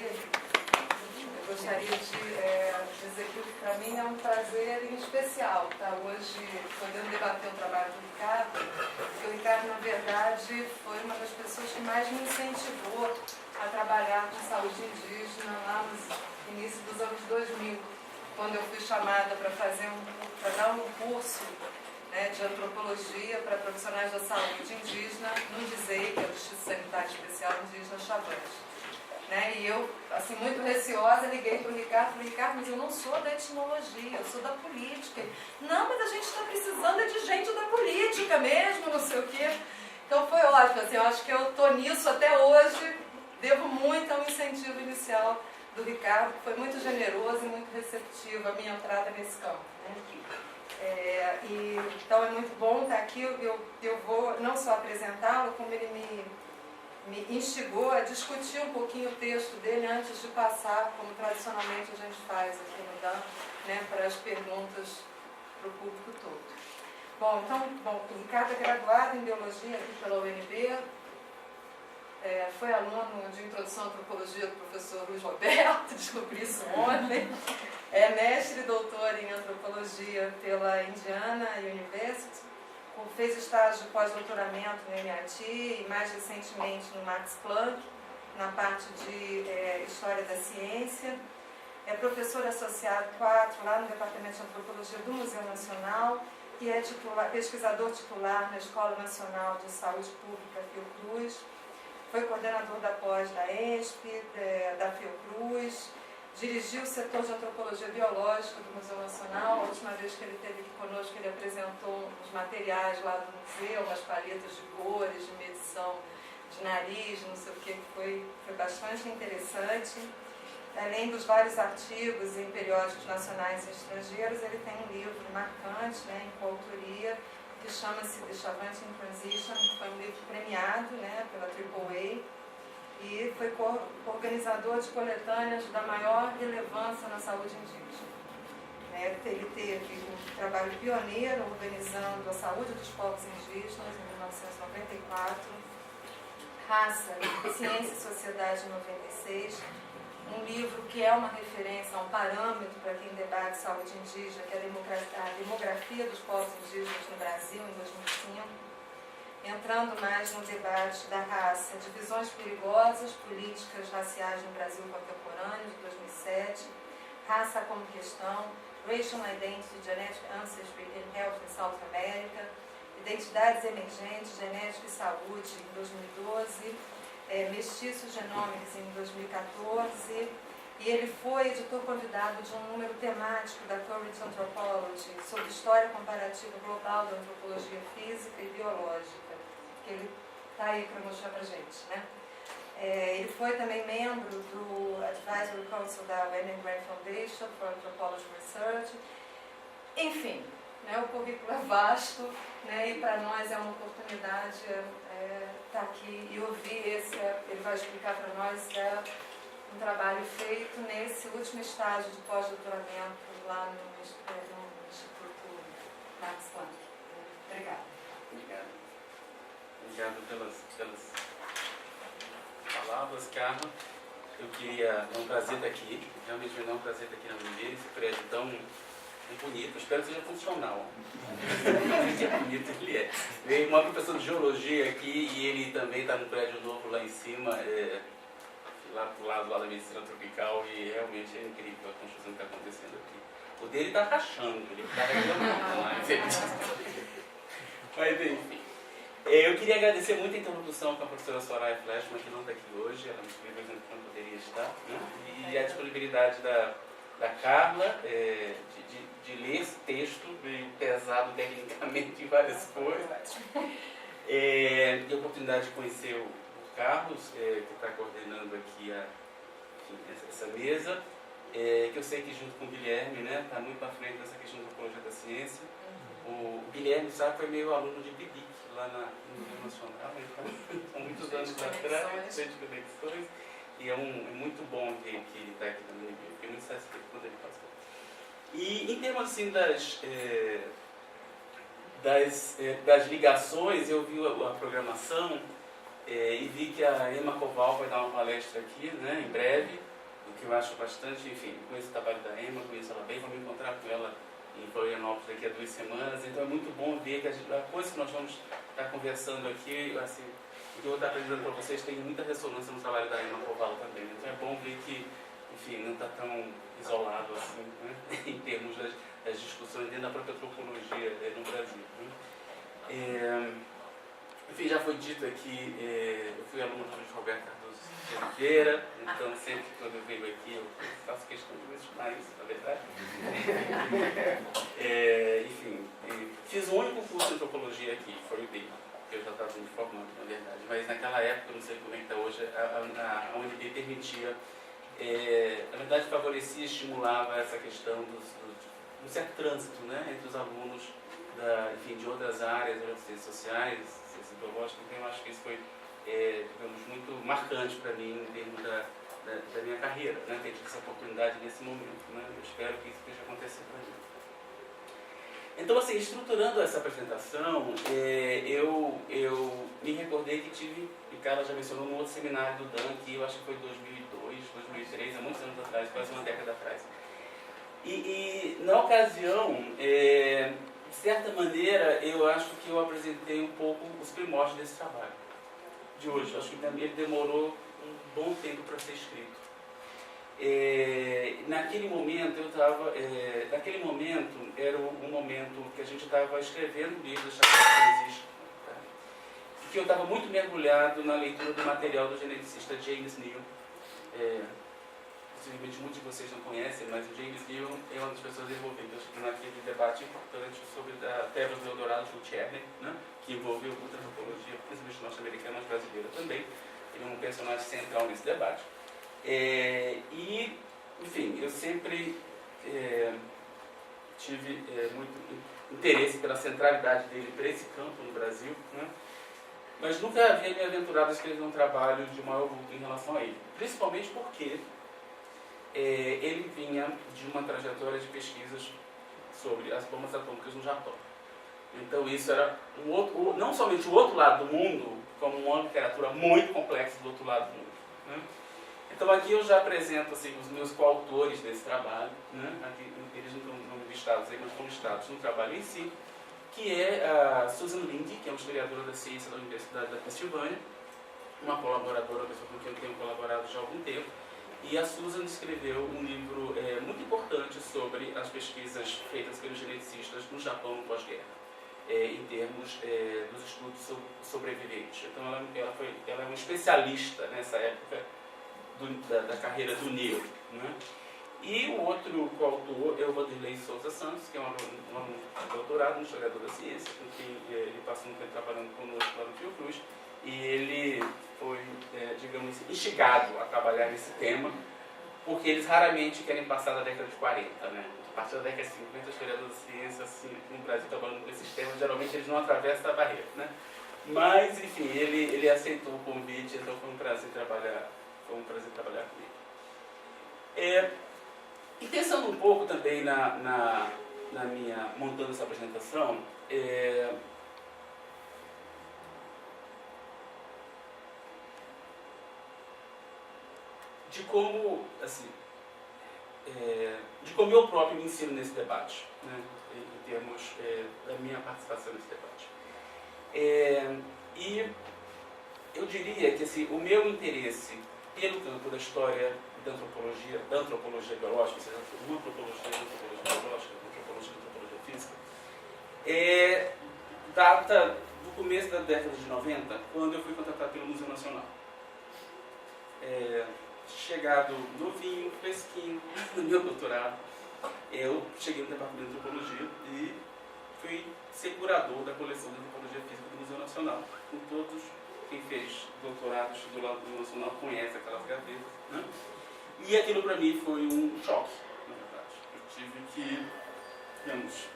dele, eu gostaria de dizer que para mim é um prazer em especial estar hoje podendo debater o trabalho do Ricardo, porque o Ricardo, na verdade, foi uma das pessoas que mais me incentivou a trabalhar com saúde indígena lá no início dos anos 2000, quando eu fui chamada para dar um curso, né, de antropologia para profissionais da saúde indígena no DISEI, que é o Distrito Sanitário Especial Indígena Chavante. Né, e eu, assim, muito receosa, liguei para o Ricardo e falei: Ricardo, mas eu não sou da etnologia, eu sou da política. Não, mas a gente está precisando de gente da política mesmo, não sei o quê. Então foi ótimo, assim, eu acho que eu estou nisso até hoje, devo muito ao incentivo inicial do Ricardo, que foi muito generoso e muito receptivo à minha entrada nesse campo. Né? Então é muito bom estar aqui, eu vou não só apresentá-lo, como ele me instigou a discutir um pouquinho o texto dele antes de passar, como tradicionalmente a gente faz aqui no DAM, né, para as perguntas para o público todo. Bom, o Ricardo é graduado em Biologia aqui pela UNB, foi aluno de Introdução à Antropologia do professor Luiz Roberto, descobri isso ontem, é mestre e doutor em Antropologia pela Indiana University, fez estágio de pós-doutoramento no MIT e mais recentemente no Max Planck, na parte de História da Ciência. É professor associado 4 lá no Departamento de Antropologia do Museu Nacional e é pesquisador titular na Escola Nacional de Saúde Pública Fiocruz. Foi coordenador da pós da ESP, da Fiocruz, dirigiu o setor de antropologia biológica do Museu Nacional. A última vez que ele esteve aqui conosco, ele apresentou os materiais lá do museu, umas paletas de cores, de medição de nariz, não sei o que, foi bastante interessante. Além dos vários artigos em periódicos nacionais e estrangeiros, ele tem um livro marcante, né, em coautoria, que chama-se The Chavante in Transition, que foi um livro premiado, né, pela AAA, e foi organizador de coletâneas da maior relevância na saúde indígena. Ele teve um trabalho pioneiro organizando a saúde dos povos indígenas em 1994, Raça, Ciência e Sociedade em 96, um livro que é uma referência, um parâmetro para quem debate saúde indígena, que é a demografia dos povos indígenas no Brasil, em 2005, entrando mais no debate da raça, divisões perigosas, políticas raciais no Brasil contemporâneo, de 2007, Raça como Questão, Racial Identity, Genetic Ancestry and Health in South America, Identidades Emergentes, Genética e Saúde, em 2012, Mestiços Genômicos, em 2014, e ele foi editor convidado de um número temático da Current Anthropology sobre história comparativa global da antropologia física e biológica, que ele está aí para mostrar para a gente, né? Ele foi também membro do Advisory Council da Wendy Grant Foundation for Anthropology Research. Enfim, né, o currículo é vasto, né, e para nós é uma oportunidade estar aqui e ouvir ele vai explicar para nós um trabalho feito nesse último estágio de pós-doutoramento lá no Instituto Max Planck. Obrigada. Obrigado pelas palavras, Carla. É um prazer estar aqui, realmente é um prazer estar aqui na UNB, esse prédio tão bonito, espero que seja funcional. Que bonito ele é. Veio uma professora de geologia aqui e ele também está num prédio novo lá em cima, lá do lado da medicina tropical, e realmente é incrível a construção que está acontecendo aqui. O dele está rachando, ele está reclamando, mas enfim. Eu queria agradecer muito a interlocução com a professora Soraya Fleshman, que não está aqui hoje, ela me não poderia estar, né? E a disponibilidade da Carla, de ler esse texto, meio pesado tecnicamente em várias coisas. E a oportunidade de conhecer o Carlos, que está coordenando aqui essa mesa, que eu sei que junto com o Guilherme, né, está muito à frente dessa questão da antropologia da ciência. O Guilherme, sabe, foi meu aluno de Bibic lá no Museu Nacional, então, há muitos anos atrás, de conexões, e é muito bom que ele está aqui na UNB, fiquei muito satisfeito quando ele passou. E em termos assim das ligações, eu vi a programação e vi que a Emma Koval vai dar uma palestra aqui, né, em breve, o que eu acho bastante, enfim, conheço o trabalho da Emma, conheço ela bem, vou me encontrar com ela em Florianópolis daqui a 2 semanas, então é muito bom ver que a coisa que nós vamos estar conversando aqui, assim, o que eu vou estar apresentando para vocês tem muita ressonância no trabalho da Emma Koval também, então é bom ver que, enfim, não está tão isolado assim, né, em termos das discussões dentro da própria antropologia no Brasil. Né. Enfim, já foi dito aqui, eu fui aluno do Luiz Roberto Cardoso de Oliveira, então sempre quando eu venho aqui eu faço questão de mencionar isso, na verdade. Enfim, fiz o único curso de antropologia aqui, foi o dele, que eu já estava me formando, na verdade, mas naquela época, não sei como é que está hoje, a UNB permitia, na verdade favorecia, estimulava essa questão de um certo trânsito, né, entre os alunos enfim, de outras áreas, de ciências sociais, ciências biológicas, então eu acho que isso foi, digamos, muito marcante para mim em termos da minha carreira, né, ter tido essa oportunidade nesse momento, né, eu espero que isso esteja acontecendo para mim. Então, assim, estruturando essa apresentação, eu me recordei que tive, e Carla já mencionou, um outro seminário do Dan, que eu acho que foi 2002, 2003, há muitos anos atrás, quase uma década atrás. E na ocasião, de certa maneira, eu acho que eu apresentei um pouco os primórdios desse trabalho de hoje. Eu acho que ele demorou um bom tempo para ser escrito. Naquele momento, era um momento que a gente estava escrevendo o livro da Chacota Existe, tá? E que eu estava muito mergulhado na leitura do material do geneticista James Neal. Possivelmente muitos de vocês não conhecem, mas o James Neal é uma das pessoas envolvidas naquele debate importante sobre a Tebras do Eldorado de Cherny, né, que envolveu muita antropologia, principalmente norte-americana, mas brasileira também. Ele é um personagem central nesse debate. Enfim, eu sempre tive muito interesse pela centralidade dele para esse campo no Brasil, né, mas nunca havia me aventurado a escrever um trabalho de maior vulto em relação a ele, principalmente porque ele vinha de uma trajetória de pesquisas sobre as bombas atômicas no Japão. Então isso era não somente o outro lado do mundo, como uma literatura muito complexa do outro lado do mundo. Né? Então aqui eu já apresento assim, os meus coautores desse trabalho, né? Aqui, eles não estão listados aí, mas estão listados no trabalho em si, que é a Susan Linde, que é uma historiadora da ciência da Universidade da Pensilvânia, uma colaboradora, uma pessoa com quem eu tenho colaborado já há algum tempo. E a Susan escreveu um livro muito importante sobre as pesquisas feitas pelos geneticistas no Japão no pós-guerra, em termos dos estudos sobre sobreviventes. Então ela é uma especialista nessa época da carreira do Neal. Né? E o outro coautor é o Vanderlei Souza Santos, que é um aluno de doutorado, um historiador da ciência, com quem ele passou um tempo trabalhando conosco lá no Fiocruz. E ele foi, digamos, instigado a trabalhar nesse tema, porque eles raramente querem passar da década de 40, né? A partir da década de 50, os historiadores da ciência, assim, no Brasil, trabalhando com esses temas, geralmente eles não atravessam a barreira, né? Mas, enfim, ele aceitou o convite, então foi um prazer trabalhar com ele. E pensando um pouco também na minha, montando essa apresentação, de como eu próprio me ensino nesse debate, né, em termos da minha participação nesse debate. E eu diria que assim, o meu interesse pelo campo da história da antropologia biológica, ou seja, uma antropologia biológica, antropologia física, data do começo da década de 90, quando eu fui contratado pelo Museu Nacional. Chegado novinho, fresquinho, no meu doutorado, eu cheguei no departamento de antropologia e fui ser curador da coleção de antropologia física do Museu Nacional. Com todos, quem fez doutorados do lado do Museu Nacional conhece aquelas gavetas, né? E aquilo para mim foi um choque, na verdade. Eu tive que, digamos,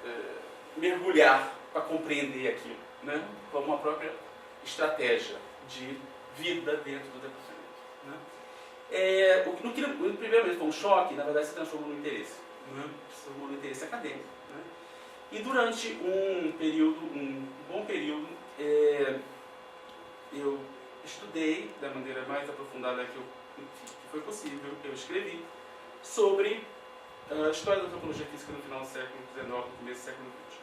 mergulhar para compreender aquilo, né? Como uma própria estratégia de vida dentro do departamento, né? No que primeiramente foi um choque, na verdade se transformou no interesse, né? Se transformou no interesse acadêmico, né? E durante um bom período, eu estudei da maneira mais aprofundada que eu que foi possível, eu escrevi sobre a história da antropologia física no final do século XIX, no começo do século XX.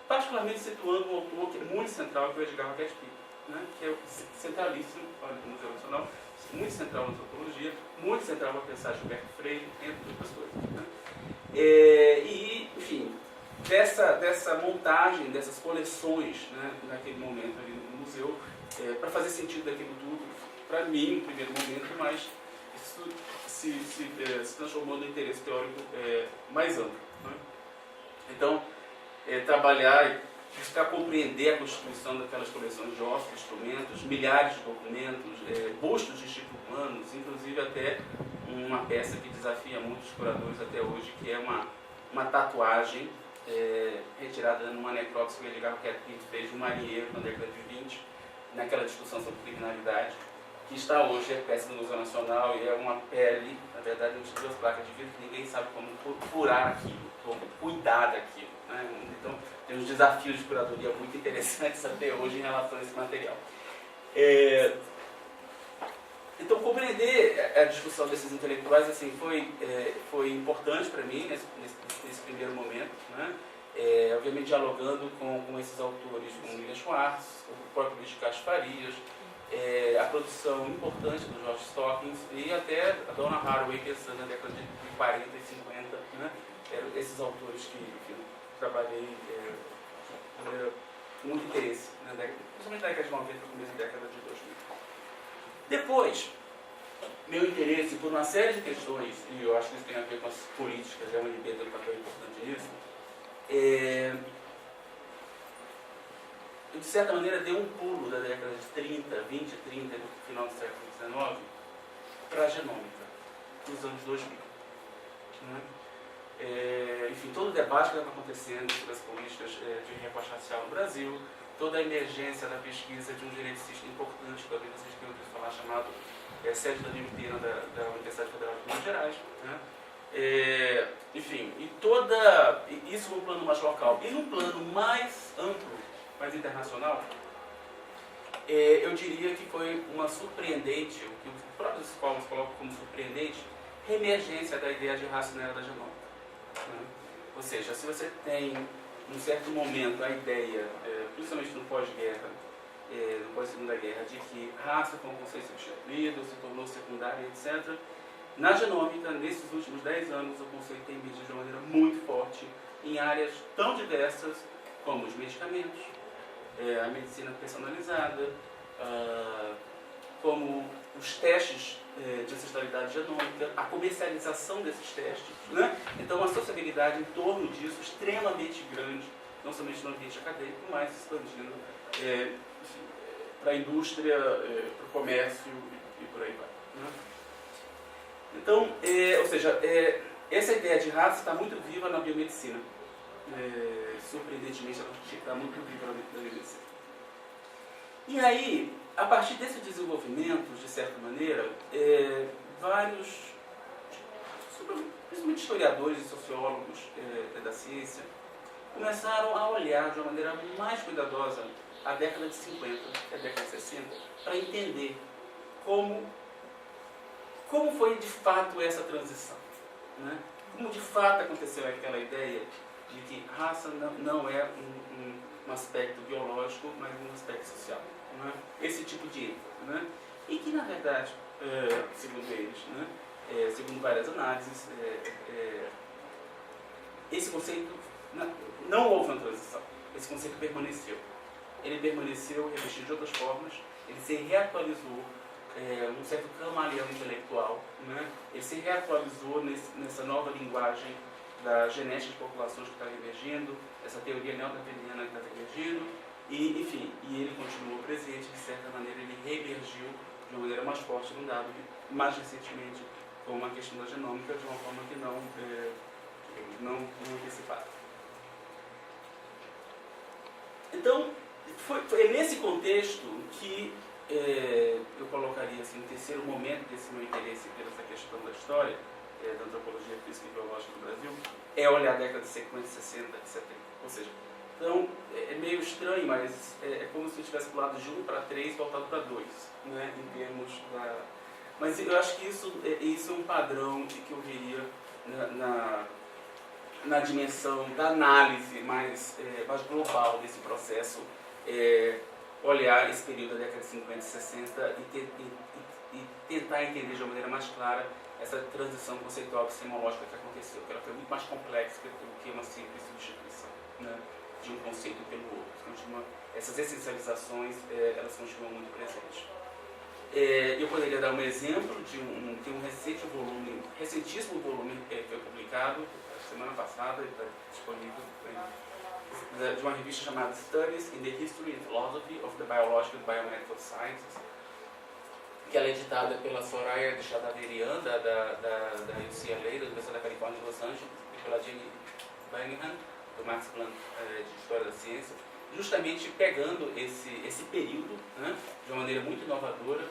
Particularmente situando um autor que é muito central, que é o Edgar Roquette Pinto, né? Que é centralíssimo, olha, no Museu Nacional, muito central na antropologia, muito central para pensar Gilberto Freire, entre outras coisas. Né? E, enfim, dessa montagem, dessas coleções, né, naquele momento ali no museu, para fazer sentido daquilo tudo, para mim, no primeiro momento, mas isso se transformou no interesse teórico mais amplo. Né? Então, trabalhar e buscar compreender a constituição daquelas coleções de ossos, instrumentos, milhares de documentos, bustos de tipos humanos, inclusive até uma peça que desafia muitos curadores até hoje, que é uma tatuagem retirada numa necrópsia que o Edgar Roquette Pinto fez de um marinheiro na década de 20, naquela discussão sobre criminalidade, que está hoje, é peça do Museu Nacional e é uma pele, na verdade, de 2 placas de vidro que ninguém sabe como furar aquilo, como cuidar daquilo. Né? Então, tem uns desafios de curadoria muito interessantes até hoje em relação a esse material. Então, compreender a discussão desses intelectuais assim, foi importante para mim nesse primeiro momento, né? Obviamente dialogando com esses autores, com William Schwartz, o próprio Luiz de Castro Farias, a produção importante do George Stokins e até a Donna Haraway, pensando na década de 40 e 50, né? Eram esses autores que eu trabalhei com muito interesse, né? Principalmente na década de 90 e começo da década de 2000. Depois, meu interesse por uma série de questões, e eu acho que isso tem a ver com as políticas, a UNB tem um papel importante nisso, eu, de certa maneira, dei um pulo da década de 30, 20, 30, do final do século XIX, para a genômica, nos anos 2000. Né? Enfim, todo o debate que estava acontecendo sobre as políticas de recorte racial no Brasil, toda a emergência da pesquisa de um geneticista importante, que talvez vocês tenham ouvido falar, chamado Sérgio Danilo Pena, da Universidade Federal de Minas Gerais. Né? Enfim, isso no plano mais local. E num plano mais amplo, mais internacional, eu diria que foi uma surpreendente, o que os próprios escolas colocam como surpreendente, reemergência da ideia de raça na era da genômica. Né? Ou seja, se você tem, num certo momento, a ideia, principalmente no pós-guerra, no pós-segunda guerra, de que raça foi um conceito substituído, se tornou secundário, etc. Na genômica, nesses últimos 10 anos, o conceito tem emergido de uma maneira muito forte em áreas tão diversas como os medicamentos, a medicina personalizada, como os testes de ancestralidade genômica, a comercialização desses testes. Né? Então, uma sociabilidade em torno disso extremamente grande, não somente no ambiente acadêmico, mas expandindo para a indústria, para o comércio e por aí vai. Né? Então, ou seja, essa ideia de raça está muito viva na biomedicina. Surpreendentemente, ela está muito viva na biomedicina. E aí, a partir desse desenvolvimento, de certa maneira, vários, principalmente historiadores e sociólogos da ciência, começaram a olhar de uma maneira mais cuidadosa a década de 50 e a década de 60 para entender como foi de fato essa transição. Né? Como de fato aconteceu aquela ideia de que raça não é um aspecto biológico, mas um aspecto social. Né? Esse tipo de ênfase. Né? E que, na verdade, segundo eles, né? Segundo várias análises, esse conceito não houve uma transição. Esse conceito permaneceu. Ele permaneceu revestido de outras formas, ele se reatualizou, um certo camaleão intelectual, né? Ele se reatualizou nessa nova linguagem da genética de populações que está emergindo, essa teoria neodarwiniana que está emergindo, e, enfim, ele continuou presente, de certa maneira ele reemergiu de uma maneira mais forte num dado mais recentemente com a questão da genômica, de uma forma que não antecipada. Então, foi nesse contexto que eu colocaria assim, o terceiro momento desse meu interesse pela essa questão da história, da antropologia física e biológica do Brasil, olhar a década de 50, 60, 70. Ou seja, então, é meio estranho, mas é como se eu tivesse pulado de 1 para 3 voltado para 2, né, em termos Mas eu acho que isso é um padrão que eu veria na dimensão da análise mais global desse processo, olhar esse período da década de 50 e 60 e tentar entender de uma maneira mais clara essa transição conceitual epistemológica que aconteceu, que ela foi muito mais complexa do que uma simples substituição, né, de um conceito pelo outro. Essas essencializações, elas continuam muito presentes. Eu poderia dar um exemplo de um recentíssimo volume que foi publicado semana passada, está disponível, de uma revista chamada Studies in the History and Philosophy of the Biological and Biomedical Sciences, que ela é editada pela Soraya de Chadaverian, da UCLA, da Universidade da Califórnia de Los Angeles, e pela Jenny Banningham, do Max Planck de História da Ciência, justamente pegando esse período, né, de uma maneira muito inovadora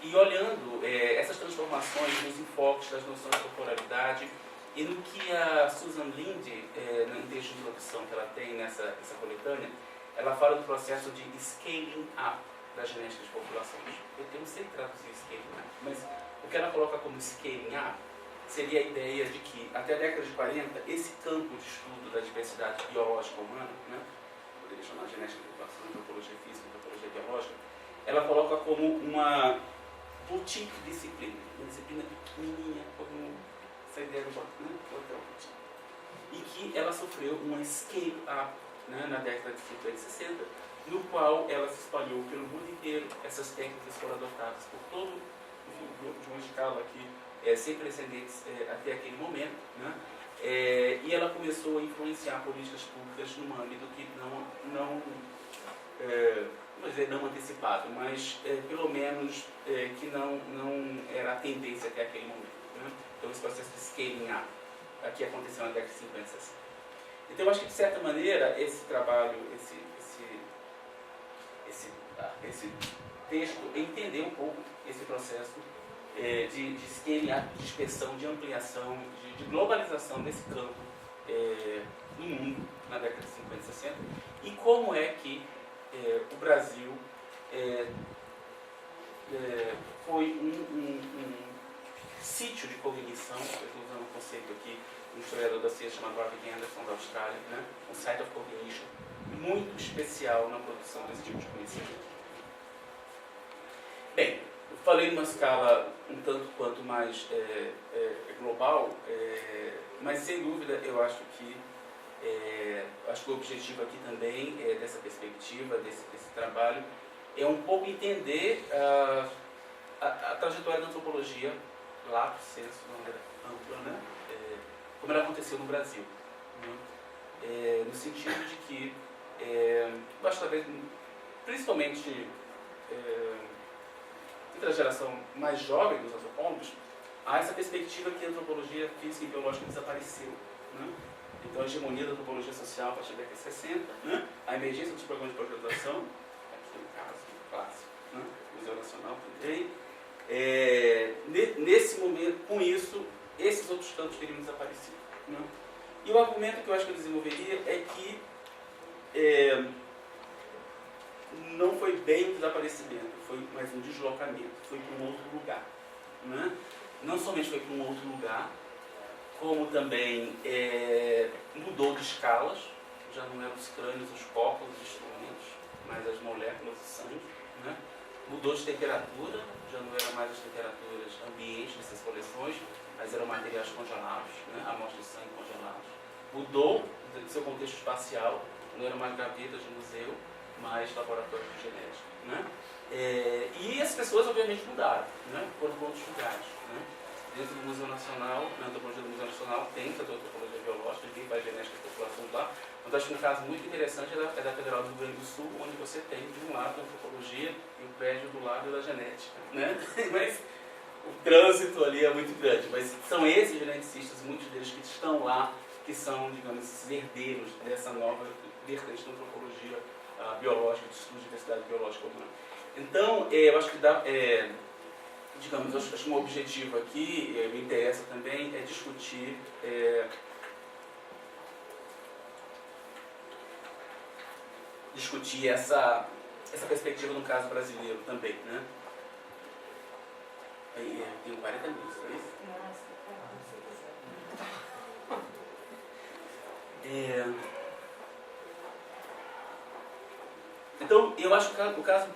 e olhando essas transformações nos enfoques das noções de corporalidade e no que a Susan Linde, no texto de introdução que ela tem nessa coletânea, ela fala do processo de scaling up da genética de populações. Eu não sei traduzir scaling up, mas o que ela coloca como scaling up seria a ideia de que, até a década de 40, esse campo de estudo da diversidade biológica humana, né, poderia chamar genética de população, antropologia física, antropologia biológica, ela coloca como uma boutique disciplina, uma disciplina pequenininha, como essa ideia do hotel boutique, e que ela sofreu uma scale up, né, na década de 50 e 60, no qual ela se espalhou pelo mundo inteiro. Essas técnicas foram adotadas por todo, de uma escala aqui, sem precedentes até aquele momento, né? E ela começou a influenciar políticas públicas num âmbito que não antecipado, mas pelo menos que não era a tendência até aquele momento, né? Então esse processo de scaling up aqui aconteceu na década de 50 e 60. Então eu acho que de certa maneira esse trabalho, esse texto, entender um pouco esse processo de scaling up, de expressão, de ampliação, de globalização desse campo no mundo na década de 50 e 60, e como é que o Brasil foi um sítio de cognição. Eu estou usando um conceito aqui, um historiador da ciência chamado Arvin Anderson, da Austrália, né? Um site of cognition muito especial na produção desse tipo de conhecimento. Bem, eu falei numa escala um tanto quanto mais global, mas sem dúvida eu acho que o objetivo aqui também, dessa perspectiva, desse trabalho, é um pouco entender a trajetória da antropologia, lato sensu, de uma maneira ampla, né? Como ela aconteceu no Brasil, né? No sentido de que, eu acho talvez, principalmente entre a geração mais jovem dos antropólogos, há essa perspectiva que a antropologia física e biológica desapareceu, né? Então a hegemonia da antropologia social a partir da década de 60, né? A emergência dos programas de pós-graduação, aqui no caso, clássico, né? Museu Nacional também. Nesse momento, com isso, esses outros campos teriam desaparecido, né? E o argumento que eu acho que eu desenvolveria é que não foi bem um desaparecimento, foi mais um deslocamento, foi para um outro lugar, né? Não somente foi para um outro lugar, como também mudou de escalas, já não eram os crânios, os corpos, os instrumentos, mas as moléculas do sangue, né? Mudou de temperatura, já não eram mais as temperaturas ambientes dessas coleções, mas eram materiais congelados, né? Amostras de sangue congeladas. Mudou do seu contexto espacial, não eram mais gavetas de museu, mas laboratórios de genética, né? E as pessoas obviamente mudaram, né? Foram para outros lugares, né? Dentro do Museu Nacional, na antropologia do Museu Nacional, tem setor de antropologia biológica, ninguém faz genética de população lá. Mas acho que um caso muito interessante é da Federal do Rio Grande do Sul, onde você tem de um lado a antropologia e o prédio do lado da genética, né? Mas o trânsito ali é muito grande. Mas são esses geneticistas, muitos deles que estão lá, que são, digamos, esses herdeiros dessa nova vertente da antropologia biológica, de estudo de diversidade biológica humana. Então, eu acho que dá, digamos, acho que um objetivo aqui, me interessa também, é discutir essa perspectiva no caso brasileiro também, né? Aí, eu tenho 40 minutos, é isso? Nossa, como você quiser. Então, eu acho que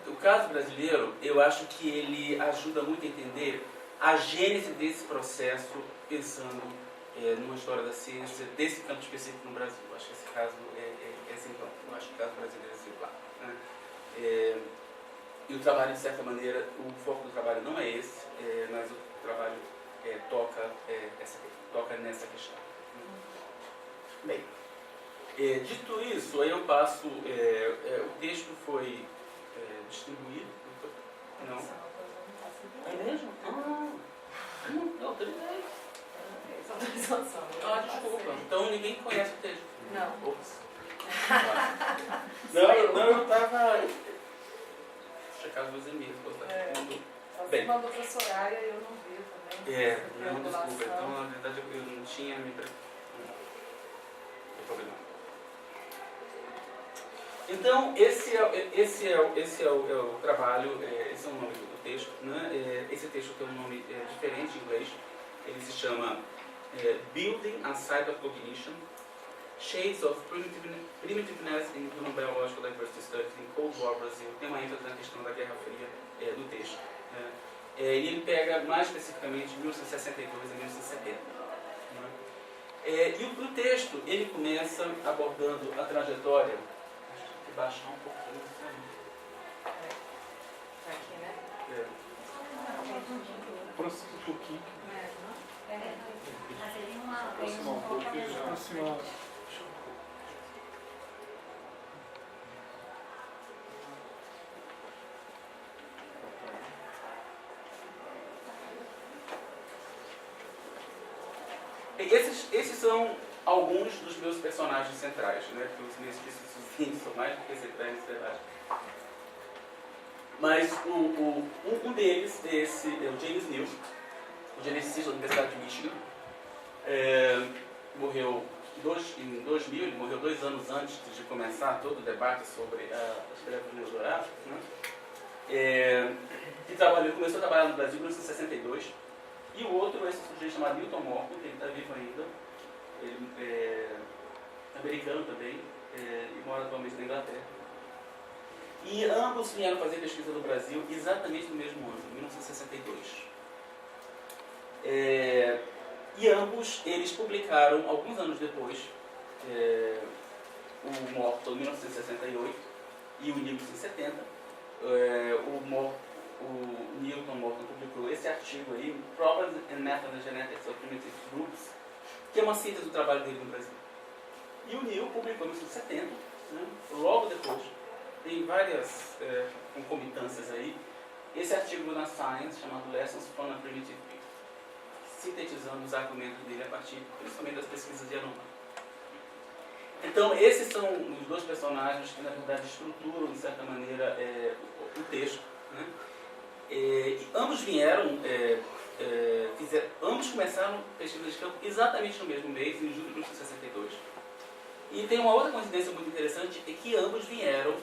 o caso brasileiro, eu acho que ele ajuda muito a entender a gênese desse processo, pensando numa história da ciência, desse campo específico no Brasil. Eu acho que esse caso é exemplar. Eu acho que o caso brasileiro é exemplar. Né? E o trabalho, de certa maneira, o foco do trabalho não é esse, mas o trabalho toca nessa questão. Bem, dito isso, aí eu passo, o texto foi distribuído. Não? É mesmo? Não, autorizei. Desculpa. Então ninguém conhece o texto. Não. Ops. Não, eu estava... checar os meus e-mails. Você mandou para a Soraya e eu não vi também. Não, desculpa. Então, na verdade, eu não tinha me... Não tem problema. Então, esse é o trabalho, esse é o nome do texto. Né? Esse texto tem um nome diferente em inglês. Ele se chama Building a Site of Cognition, Shades of Primitiveness in Human Biological Diversity Studies in Cold War Brazil. Tem uma ênfase na questão da Guerra Fria do texto. E ele pega mais especificamente 1962 a 1970. E o texto, ele começa abordando a trajetória. Acho que tem que baixar um pouquinho. Aqui, né? Próximo um pouquinho. Aproximar um pouquinho já. Aproximar. Esses são alguns dos meus personagens centrais, né? Porque os meus específicos são mais do que centrais. Mas um deles é o James Neal, o geneticista da Universidade de Michigan. Morreu em 2000, ele morreu 2 anos antes de começar todo o debate sobre as criaturas douradas. Né? Começou a trabalhar no Brasil em 1962. E o outro é esse sujeito chamado Newton Morton, que ele está vivo ainda. Ele é americano também, e mora atualmente na Inglaterra. E ambos vieram fazer pesquisa no Brasil exatamente no mesmo ano, em 1962. E ambos, eles publicaram, alguns anos depois, o Morton em 1968 e o Neal em 1970. O Newton Morton publicou esse artigo aí, Problems and Methods Genetics of Primitive Groups, que é uma síntese do trabalho dele no Brasil. E o Neal publicou em 1970, né, logo depois, tem várias concomitâncias aí, esse artigo na Science chamado Lessons from a Primitive Group, sintetizando os argumentos dele a partir, principalmente, das pesquisas de Yanomami. Então, esses são os dois personagens que, na verdade, estruturam, de certa maneira, o texto. Né? E ambos vieram, ambos começaram pesquisas de campo exatamente no mesmo mês, em julho de 1962. E tem uma outra coincidência muito interessante, é que ambos vieram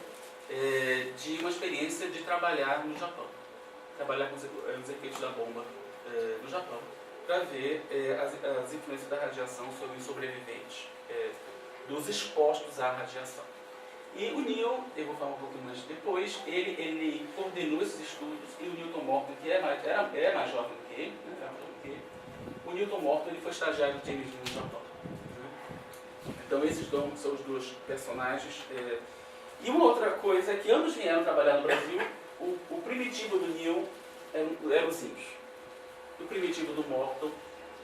de uma experiência de trabalhar no Japão. Trabalhar com os efeitos da bomba no Japão, para ver as influências da radiação sobre os sobreviventes, dos expostos à radiação. E o Neal, eu vou falar um pouquinho mais depois, ele coordenou esses estudos, e o Newton Morton, que é mais jovem do que ele, né, o Newton Morton ele foi estagiário de James Neal no Japão. Né? Então esses são os dois personagens. E uma outra coisa é que ambos vieram trabalhar no Brasil. O primitivo do Neal eram os índios. O primitivo do Morton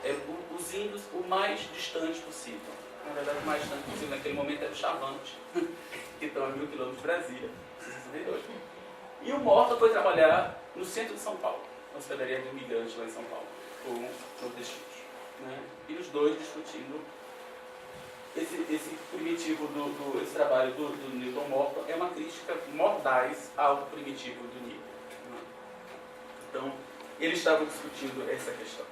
eram os índios o mais distante possível. Na verdade, o mais distante possível naquele momento era o Chavantes, que estão a 1000 quilômetros de Brasília, 1962. E o Morton foi trabalhar no centro de São Paulo, na hospedaria de imigrantes lá em São Paulo, com nordestinos. Né? E os dois discutindo esse primitivo, esse trabalho do Newton Morton é uma crítica mordaz ao primitivo do Neal. Né? Então, eles estavam discutindo essa questão.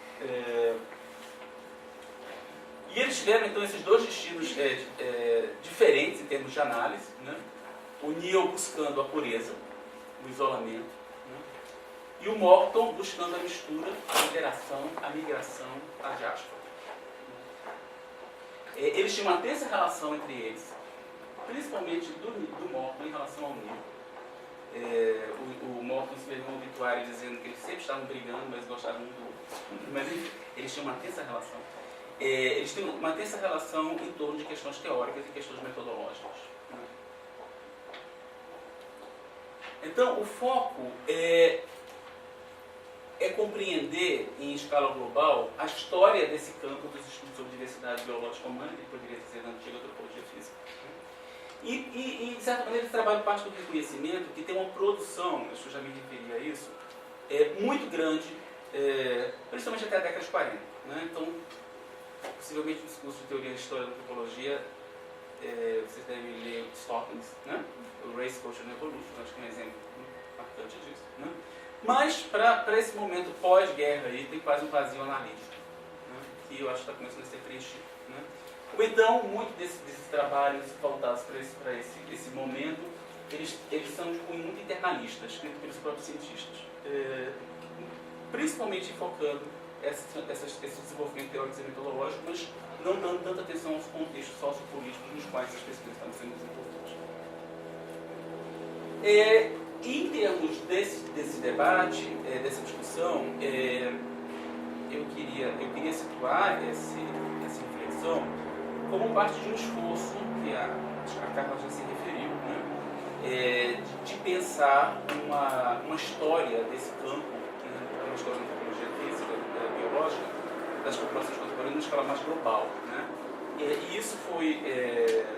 E eles tiveram, então, esses dois destinos diferentes em termos de análise. Né? O Neal buscando a pureza, o isolamento. Né? e o Morton buscando a mistura, a interação, a migração, a diáspora. Eles tinham uma tensa relação entre eles, principalmente do Morton em relação ao Neil. O Morton escreveu um obituário dizendo que eles sempre estavam brigando, mas gostavam um do outro. Mas eles tinham uma tensa relação. Eles têm uma tensa relação em torno de questões teóricas e questões metodológicas. Então, o foco é compreender, em escala global, a história desse campo dos estudos sobre diversidade biológica humana, que poderia ser na antiga antropologia física. E, de certa maneira, esse trabalho parte do reconhecimento que tem uma produção, acho que eu já me referi a isso, muito grande, principalmente até a década de 40. Né? Então, possivelmente no discurso de teoria de história da antropologia, vocês devem ler Stockings, né? O Race, Culture and Evolution, acho que é um exemplo marcante disso. Né? Mas, para esse momento pós-guerra, aí, tem quase um vazio analítico, né? Que eu acho que está começando a ser preenchido. Né? Ou então, muito desses trabalhos voltados para esse momento, eles são de cunho muito internalistas, escritos pelos próprios cientistas, principalmente focando esse desenvolvimento teórico e metodológico, mas não dando tanta atenção aos contextos sociopolíticos nos quais as pesquisas estão sendo desenvolvidas. Em termos desse debate, dessa discussão, eu queria situar essa reflexão como parte de um esforço que a Carla já se referiu, né? De pensar uma história desse campo, né? Uma história da antropologia física, biológica, das populações contemporâneas, numa escala mais global. Né? E isso foi,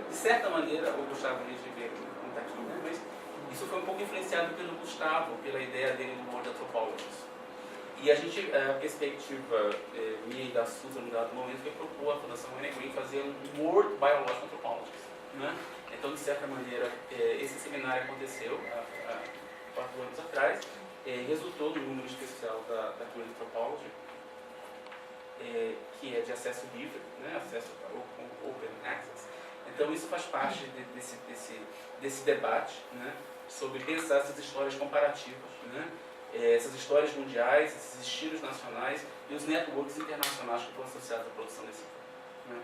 de certa maneira, o Gustavo Ribeiro não está aqui, né? Mas isso foi um pouco influenciado pelo Gustavo, pela ideia dele do World Anthropologist. E a perspectiva minha e da Susan, no dado momento, foi propor a Fundação Wayne Green fazer um World Biological Anthropologist. Né? Então, de certa maneira, esse seminário aconteceu há 4 anos atrás, resultou no número especial da World Anthropology, que é de acesso livre, né? Acesso ao Open Access. Então, isso faz parte desse debate, né? Sobre pensar essas histórias comparativas, né? Essas histórias mundiais, esses estilos nacionais e os networks internacionais que estão associados à produção desse campo. Né?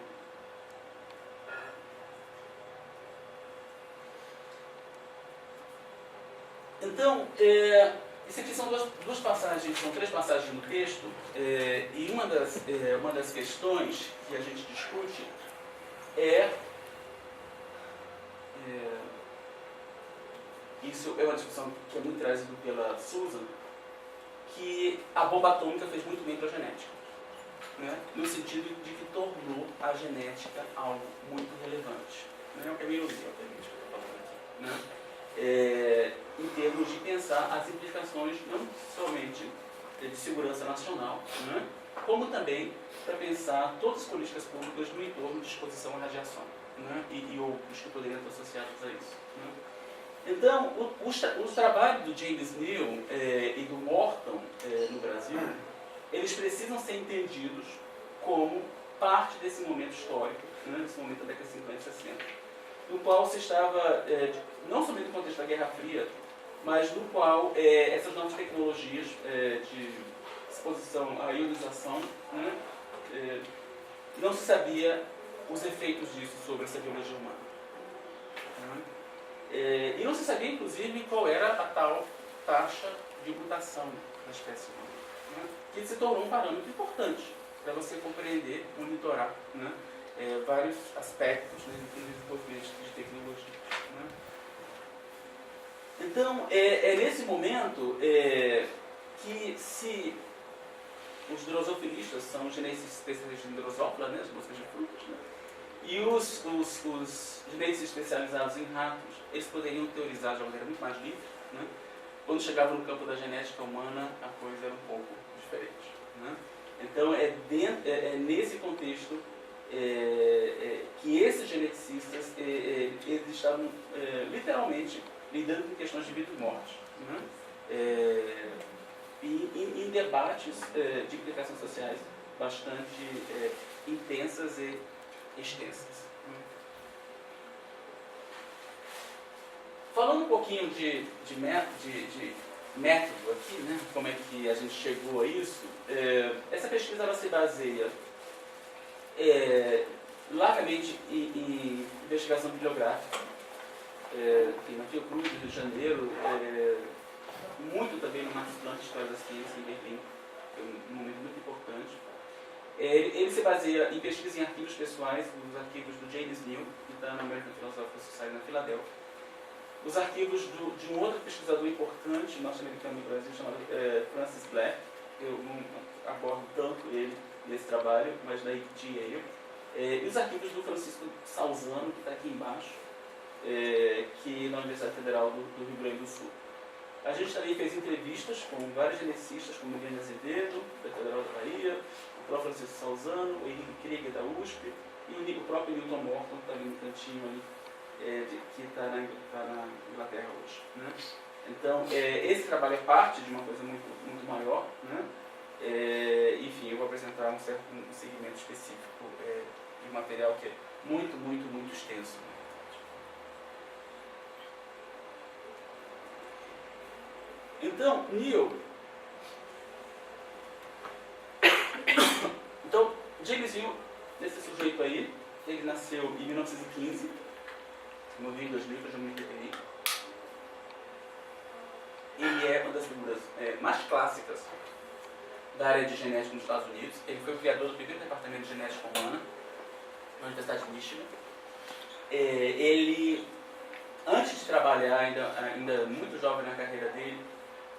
Então, isso aqui são duas passagens, são 3 passagens no texto, e uma das questões que a gente discute isso é uma discussão que é muito trazida pela Susan, que a bomba atômica fez muito bem para a genética, né? No sentido de que tornou a genética algo muito relevante. Né? É meio ironia, obviamente, que eu estou falando aqui. Né? Em termos de pensar as implicações não somente de segurança nacional, né? Como também para pensar todas as políticas públicas no entorno de exposição à radiação, né? E outros que poderiam estar associados a isso. Né? Então, os trabalhos do James Neal e do Morton no Brasil, eles precisam ser entendidos como parte desse momento histórico, né, desse momento da década de 50 e 60, no qual se estava, não somente no contexto da Guerra Fria, mas no qual essas novas tecnologias de exposição à ionização, né, não se sabia os efeitos disso sobre essa biologia humana. Né? E não se sabia, inclusive, qual era a tal taxa de mutação da espécie humana, né? Que se tornou um parâmetro importante para você compreender, monitorar, né? Vários aspectos, né, do desenvolvimento de tecnologia. Né? Então, é nesse momento que se os drosofilistas são os geneticistas especialistas em drosófila, né, as moscas de frutas, né? E os geneticistas especializados em ratos, eles poderiam teorizar de uma maneira muito mais livre. Né? Quando chegavam no campo da genética humana, a coisa era um pouco diferente. Né? Então, nesse contexto que esses geneticistas eles estavam literalmente lidando com questões de vida e morte. Né? Em debates de implicações sociais bastante intensas e extensas. Falando um pouquinho de método aqui, né? Como é que a gente chegou a isso. Essa pesquisa ela se baseia largamente em investigação bibliográfica, na Fiocruz, do Rio de Janeiro, muito também no Max Planck História da Ciência em Berlim, que é um momento muito importante. Ele se baseia em pesquisa em arquivos pessoais, nos arquivos do James Neal, que está na American Philosophical Society na Filadélfia, os arquivos de um outro pesquisador importante norte-americano no Brasil, chamado Francis Black. Eu não abordo tanto ele nesse trabalho, mas daí de Yale. E os arquivos do Francisco Salzano, que está aqui embaixo, que na Universidade Federal do Rio Grande do Sul. A gente também fez entrevistas com vários geneticistas, como Eliane Azevedo, da Federal da Bahia, o próprio Francisco Salzano, o Henrique Krieger, da USP, e o próprio Newton Morton, que está ali no cantinho ali, que está na Inglaterra hoje. Né? Então, esse trabalho é parte de uma coisa muito, muito maior. Né? Enfim, eu vou apresentar um segmento específico de um material que é muito, muito, muito extenso. Então, Neal. Então, James Neal, esse sujeito aí, ele nasceu em 1915, morreu em 2000, eu já me referi. Ele é uma das figuras mais clássicas da área de genética nos Estados Unidos. Ele foi o criador do primeiro departamento de genética humana na Universidade de Michigan. Ele, antes de trabalhar, ainda muito jovem na carreira dele,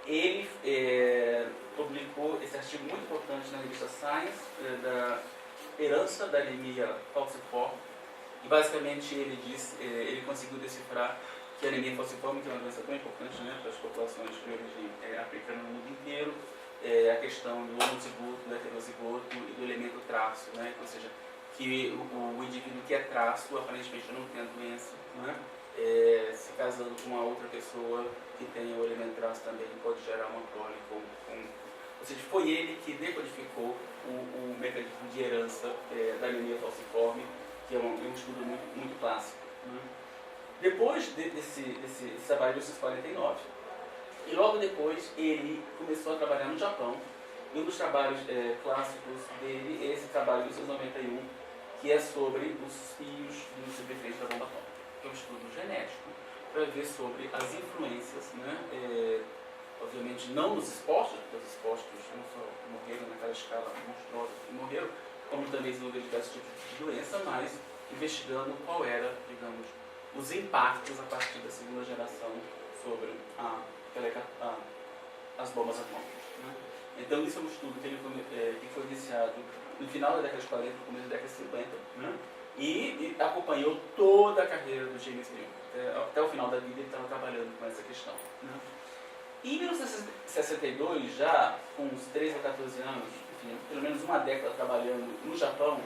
ele publicou esse artigo muito importante na revista Science, da herança da anemia falciforme. E basicamente ele conseguiu decifrar que a anemia falciforme, que é uma doença tão importante, né, para as populações de origem africana no mundo inteiro, a questão do homozigoto, do heterozigoto e do elemento traço, né, ou seja, que o indivíduo que é traço, aparentemente não tem a doença, né, se casando com uma outra pessoa que tem o elemento traço também pode gerar uma prole ou seja, foi ele que decodificou o mecanismo de herança da anemia falciforme, que é um estudo muito, muito clássico. Né? Depois desse trabalho de 1949, e logo depois ele começou a trabalhar no Japão, e um dos trabalhos clássicos dele é esse trabalho de 1991, que é sobre os fios do núcleo de frente da bomba atômica, que é um estudo genético, para ver sobre as influências, né, obviamente não nos expostos, porque os expostos não só morreram naquela escala monstruosa que morreram, como também desenvolveram diversos tipos de doença, mas investigando qual era, digamos, os impactos a partir da segunda geração sobre as bombas atômicas. Né? Então isso é um estudo que foi iniciado no final da década de 40, no começo da década de 50, né? e acompanhou toda a carreira do James Neal. Até o final da vida ele estava trabalhando com essa questão. Né? Em 1962, já com uns 13 a 14 anos, enfim, pelo menos uma década trabalhando no Japão,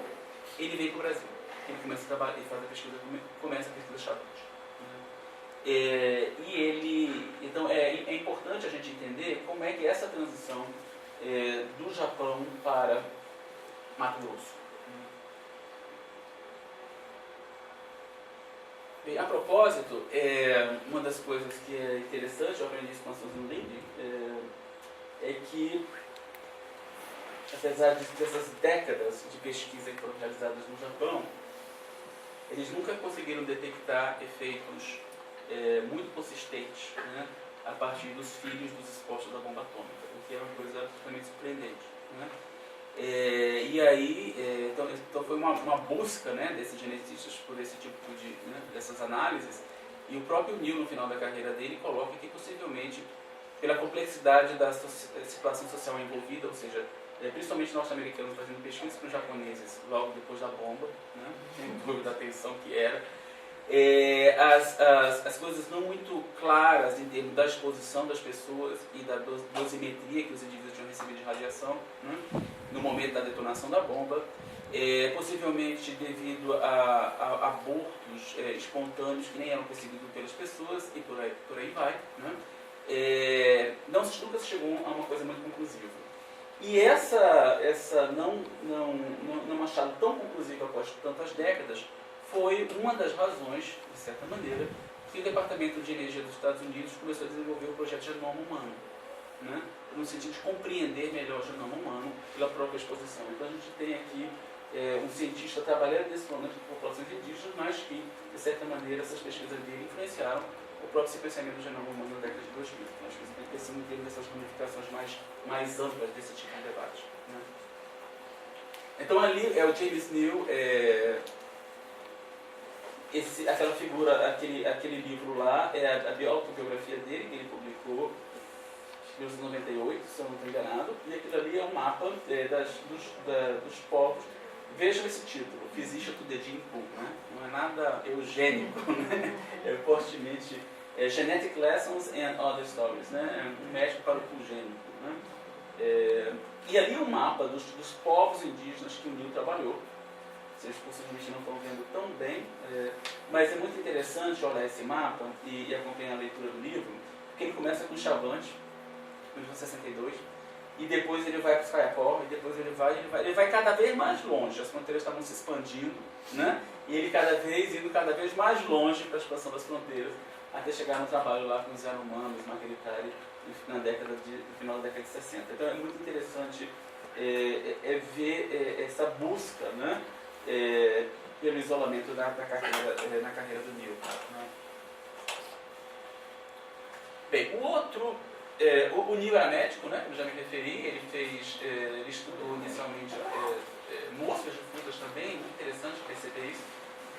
ele veio para o Brasil. Ele começa a trabalhar, ele faz a pesquisa, começa a pesquisa Chaves. E ele, então é importante a gente entender como é que essa transição do Japão para Mato Grosso. Bem, a propósito, uma das coisas que é interessante, eu aprendi isso com a Susan Linde, é que, apesar dessas décadas de pesquisa que foram realizadas no Japão, eles nunca conseguiram detectar efeitos muito consistentes, né, a partir dos filhos dos expostos da bomba atômica, o que é uma coisa absolutamente surpreendente. Né? E aí, então foi uma busca, né, desses geneticistas por esse tipo dessas análises, e o próprio Neal, no final da carreira dele, coloca que possivelmente, pela complexidade da situação social envolvida, ou seja, principalmente norte-americanos fazendo pesquisas com os japoneses logo depois da bomba, né, sem dúvida da tensão que era, as coisas não muito claras em termos da exposição das pessoas e da dosimetria que os indivíduos tinham recebido de radiação, né, no momento da detonação da bomba, possivelmente devido a abortos espontâneos que nem eram percebidos pelas pessoas e por aí vai, né, nunca se chegou a uma coisa muito conclusiva. E essa não achado tão conclusiva após tantas décadas foi uma das razões, de certa maneira, que o Departamento de Energia dos Estados Unidos começou a desenvolver o projeto Genoma Humano. né, no sentido de compreender melhor o genoma humano pela própria exposição. Então a gente tem aqui um cientista trabalhando nesse momento com populações indígenas, mas que, de certa maneira, essas pesquisas dele influenciaram o próprio sequenciamento do genoma humano na década de 2000. Então, acho que você tem pensando em termos dessas ramificações mais amplas desse tipo de debate. Né? Então ali é o James Neal, aquela figura, aquele livro lá, é a autobiografia dele, que ele publicou em 1998, se eu não estou enganado, e aquilo ali é um mapa dos povos. Vejam esse título, Physician to the Gene Pool, né? Não é nada eugênico, né? É fortemente Genetic Lessons and Other Stories, né? É um médico para o pool gênico, né? E ali é um mapa dos povos indígenas que o Neal trabalhou. Vocês possivelmente não estão vendo tão bem, mas é muito interessante olhar esse mapa e acompanhar a leitura do livro, porque ele começa com o Chavante, em 1962, e depois ele vai para os Kayapó, e depois ele vai cada vez mais longe. As fronteiras estavam se expandindo, né? E ele indo cada vez mais longe para a expansão das fronteiras, até chegar no trabalho lá com os Yanomamis, Margueritares, no final da década de 60. Então é muito interessante ver essa busca, né? Pelo isolamento na carreira do Neal. Né? Bem, o Neal era médico, né, como eu já me referi, ele estudou inicialmente moscas de frutas também, muito interessante perceber isso.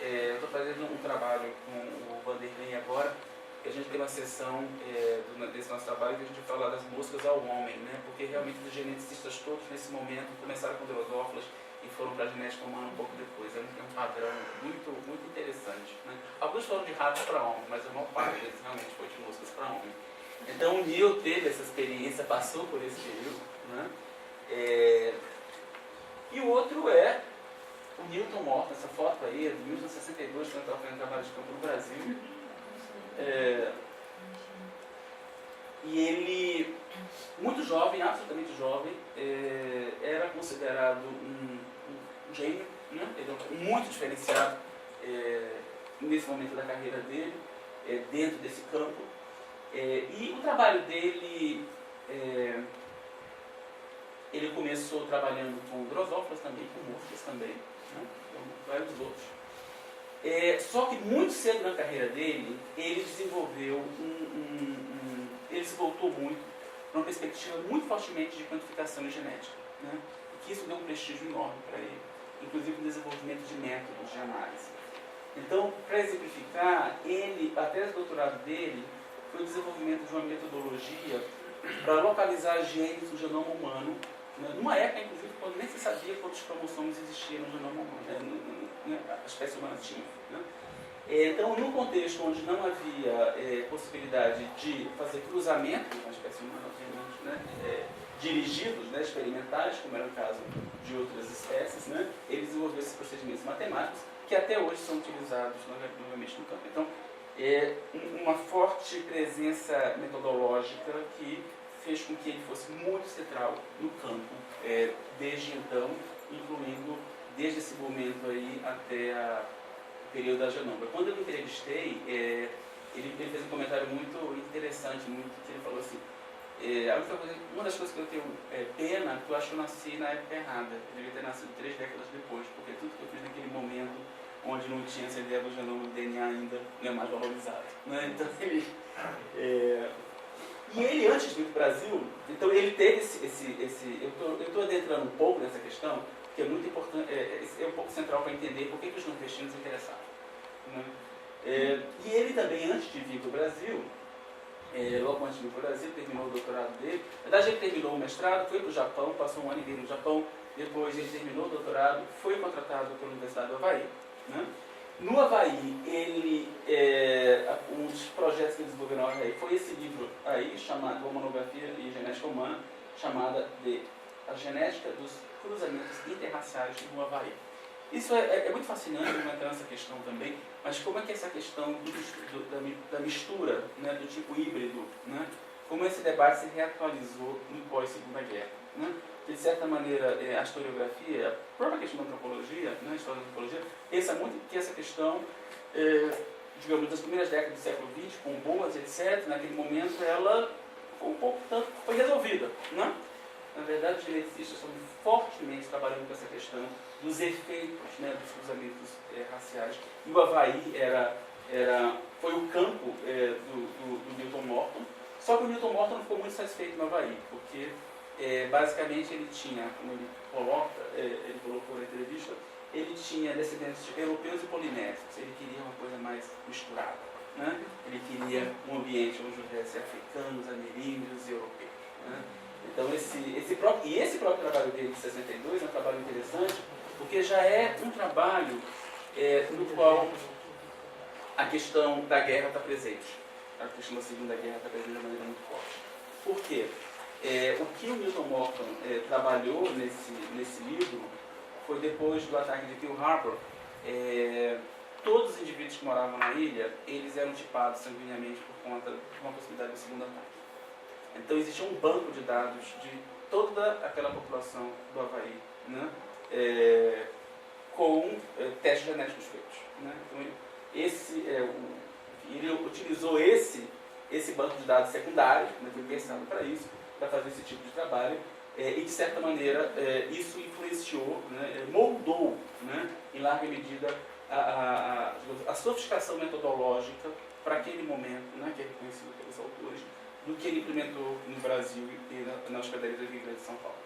Eu estou fazendo um trabalho com o Vanderlei agora, que a gente tem uma sessão desse nosso trabalho que a gente vai falar das moscas ao homem, né, porque realmente os geneticistas todos nesse momento começaram com drosófilas e foram para a genética humana um pouco depois. É um padrão muito, muito interessante. Né? Alguns foram de ratos para homem, mas a maior parte deles realmente foi de moscas para homem. Então o Neal teve essa experiência, passou por esse período, né? E o outro é o Newton Morton, essa foto aí é de 1962, quando estava fazendo trabalho de campo no Brasil. E ele, muito jovem, absolutamente jovem, era considerado um gênio, né? Ele é muito diferenciado nesse momento da carreira dele, dentro desse campo. E o trabalho dele, ele começou trabalhando com drosófilas também, com moscas também, né? Com vários outros. Só que muito cedo na carreira dele, ele desenvolveu ele se voltou muito para uma perspectiva muito fortemente de quantificação e genética, né? E que isso deu um prestígio enorme para ele, inclusive o desenvolvimento de métodos de análise. Então, para exemplificar, a tese de doutorado dele foi o desenvolvimento de uma metodologia para localizar genes do genoma humano, né, numa época, inclusive, quando nem se sabia quantos cromossomos existiam no genoma humano, né, a espécie humana tinha. Né. Então, num contexto onde não havia possibilidade de fazer cruzamento com a espécie humana, né, dirigidos, né, experimentais, como era o caso de outras espécies, né, ele desenvolveu esses procedimentos matemáticos que até hoje são utilizados novamente no campo. Então, uma forte presença metodológica que fez com que ele fosse muito central no campo, desde então, incluindo desde esse momento aí até o período da genoma. Quando eu me entrevistei, ele fez um comentário muito interessante, que ele falou assim, uma das coisas que eu tenho pena é que eu acho que eu nasci na época errada, eu devia ter nascido 3 décadas depois, porque tudo que eu fiz naquele momento onde não tinha essa ideia do genoma do DNA ainda, não é mais valorizado. Né? Então e ele, antes de vir para o Brasil, então ele teve eu estou adentrando um pouco nessa questão, que é muito importante, é um pouco central para entender por que os nordestinos se interessaram. Né? E ele também, antes de vir para o Brasil, logo antes de vir para o Brasil, terminou o doutorado dele. Na verdade, ele terminou o mestrado, foi para o Japão, passou um ano e meio no Japão, depois ele terminou o doutorado, foi contratado pela Universidade do Havaí. Né? No Havaí, um dos projetos que ele desenvolveu no Havaí foi esse livro aí, chamado Uma Monografia e Genética Humana, chamada de A Genética dos Cruzamentos Interraciais no Havaí. Isso é muito fascinante, eu vou entrar nessa questão também, mas como é que essa questão da mistura, né, do tipo híbrido, né, como esse debate se reatualizou no pós-Segunda Guerra. Né? De certa maneira, a historiografia, a própria questão da antropologia, né, a história da antropologia, pensa muito que essa questão, digamos, das primeiras décadas do século XX, com boas, etc., naquele momento ela foi um pouco tanto, foi resolvida, né? Na verdade, os geneticistas estão fortemente trabalhando com essa questão dos efeitos, né, dos cruzamentos raciais. E o Havaí foi o campo do Newton Morton. Só que o Newton Morton não ficou muito satisfeito no Havaí, porque basicamente ele tinha, como ele colocou na entrevista, ele tinha descendentes de europeus e polinésios. Ele queria uma coisa mais misturada, né? Ele queria um ambiente onde houvesse africanos, ameríndios e europeus, né? Então esse próprio trabalho dele de 62 é um trabalho interessante, porque já é um trabalho no qual a questão da guerra está presente. A questão da Segunda Guerra está presente de maneira muito forte. Por quê? O que o Newton Morton trabalhou nesse livro foi depois do ataque de Pearl Harbor. Todos os indivíduos que moravam na ilha, eles eram tipados sanguineamente por conta de uma possibilidade de segundo ataque. Então existia um banco de dados de toda aquela população do Havaí, né? Com testes genéticos feitos, né? Então, ele utilizou esse banco de dados secundário, né, foi pensado para isso, para fazer esse tipo de trabalho, e de certa maneira isso influenciou, né, moldou, né, em larga medida a sofisticação metodológica para aquele momento, né, que é reconhecido pelos autores, do que ele implementou no Brasil e na hospedaria da Igreja de São Paulo.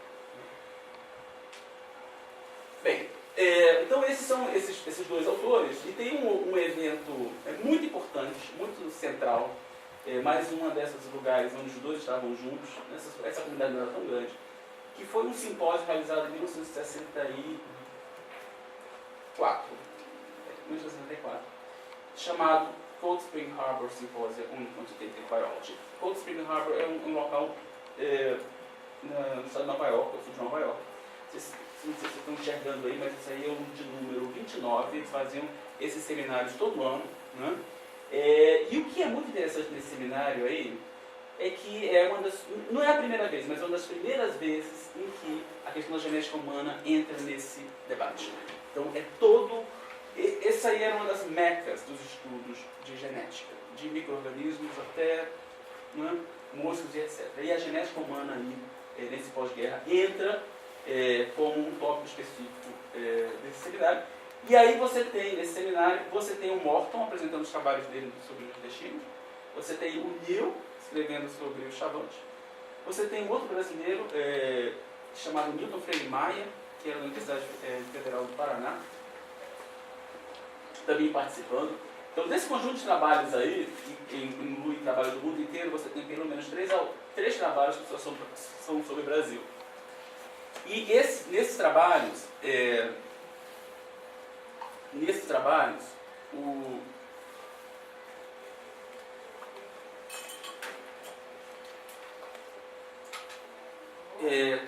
Bem, então esses são esses dois autores, e tem um evento muito importante, muito central, mais uma desses lugares onde os dois estavam juntos, essa comunidade não era tão grande, que foi um simpósio realizado em 1964, chamado Cold Spring Harbor Symposium on Quantitative Biology. Cold Spring Harbor é um local no estado de Nova York, eu sou de Nova York. Não sei se vocês estão enxergando aí, mas isso aí é o de número 29, eles faziam esses seminários todo ano, né? E o que é muito interessante nesse seminário aí é que não é a primeira vez, mas é uma das primeiras vezes em que a questão da genética humana entra nesse debate. Então essa aí era uma das mecas dos estudos de genética, de micro-organismos até, né, moscas e etc. E a genética humana aí, nesse pós-guerra, entra como um tópico específico desse seminário. E aí você tem, nesse seminário, você tem o Morton apresentando os trabalhos dele sobre os intestinos, você tem o Neil escrevendo sobre o Chavante, você tem um outro brasileiro chamado Newton Freire Maia, que era da Universidade Federal do Paraná, também participando. Então, desse conjunto de trabalhos aí, que inclui trabalho do mundo inteiro, você tem pelo menos três trabalhos que são sobre o Brasil. E nesses trabalhos,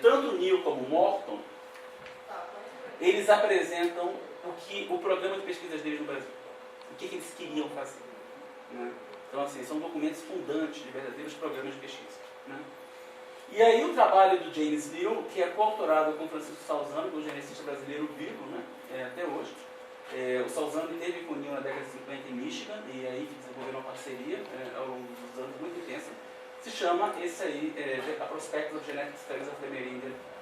tanto o Neil como o Morton, eles apresentam o programa de pesquisas deles no Brasil. O que eles queriam fazer, né? Então, assim, são documentos fundantes de verdadeiros programas de pesquisa, né? E aí o trabalho do James Neal, que é coautorado com Francisco Salzano, que é um geneticista brasileiro vivo, né, até hoje. O Salzano esteve com o Neal na década de 50 em Michigan, e aí desenvolveram uma parceria ao longo dos anos muito intensa. Se chama esse aí, A Prospectus of Genetic Studies of the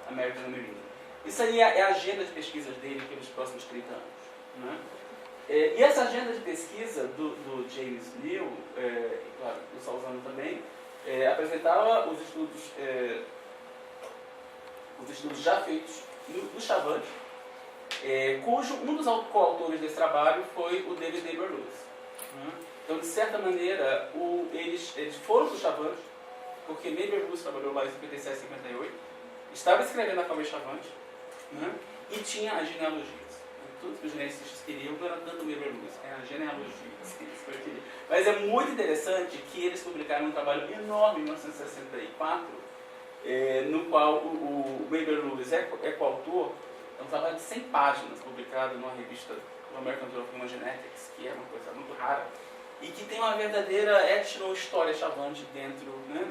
American Amerindian. Isso aí é a agenda de pesquisas dele pelos próximos 30 anos, né? E essa agenda de pesquisa do James Neal, e claro, do Salzano também, apresentava os estudos já feitos no Chavante, cujo um dos coautores desse trabalho foi o David Neighbor-Lewis, né? Então, de certa maneira, eles foram para o Chavante, porque Neighbor-Lewis trabalhou lá em 57, 58, estava escrevendo a Cauê Chavante, né? E tinha as genealogias. Tudo que os geneticistas queriam não era tanto o Neighbor-Lewis, era a genealogia. Mas é muito interessante que eles publicaram um trabalho enorme em 1964, no qual o Neighbor-Lewis é coautor. É um trabalho de 100 páginas, publicado numa revista do American Journal of Human Genetics, que é uma coisa muito rara, e que tem uma verdadeira etno-história chavante dentro, né,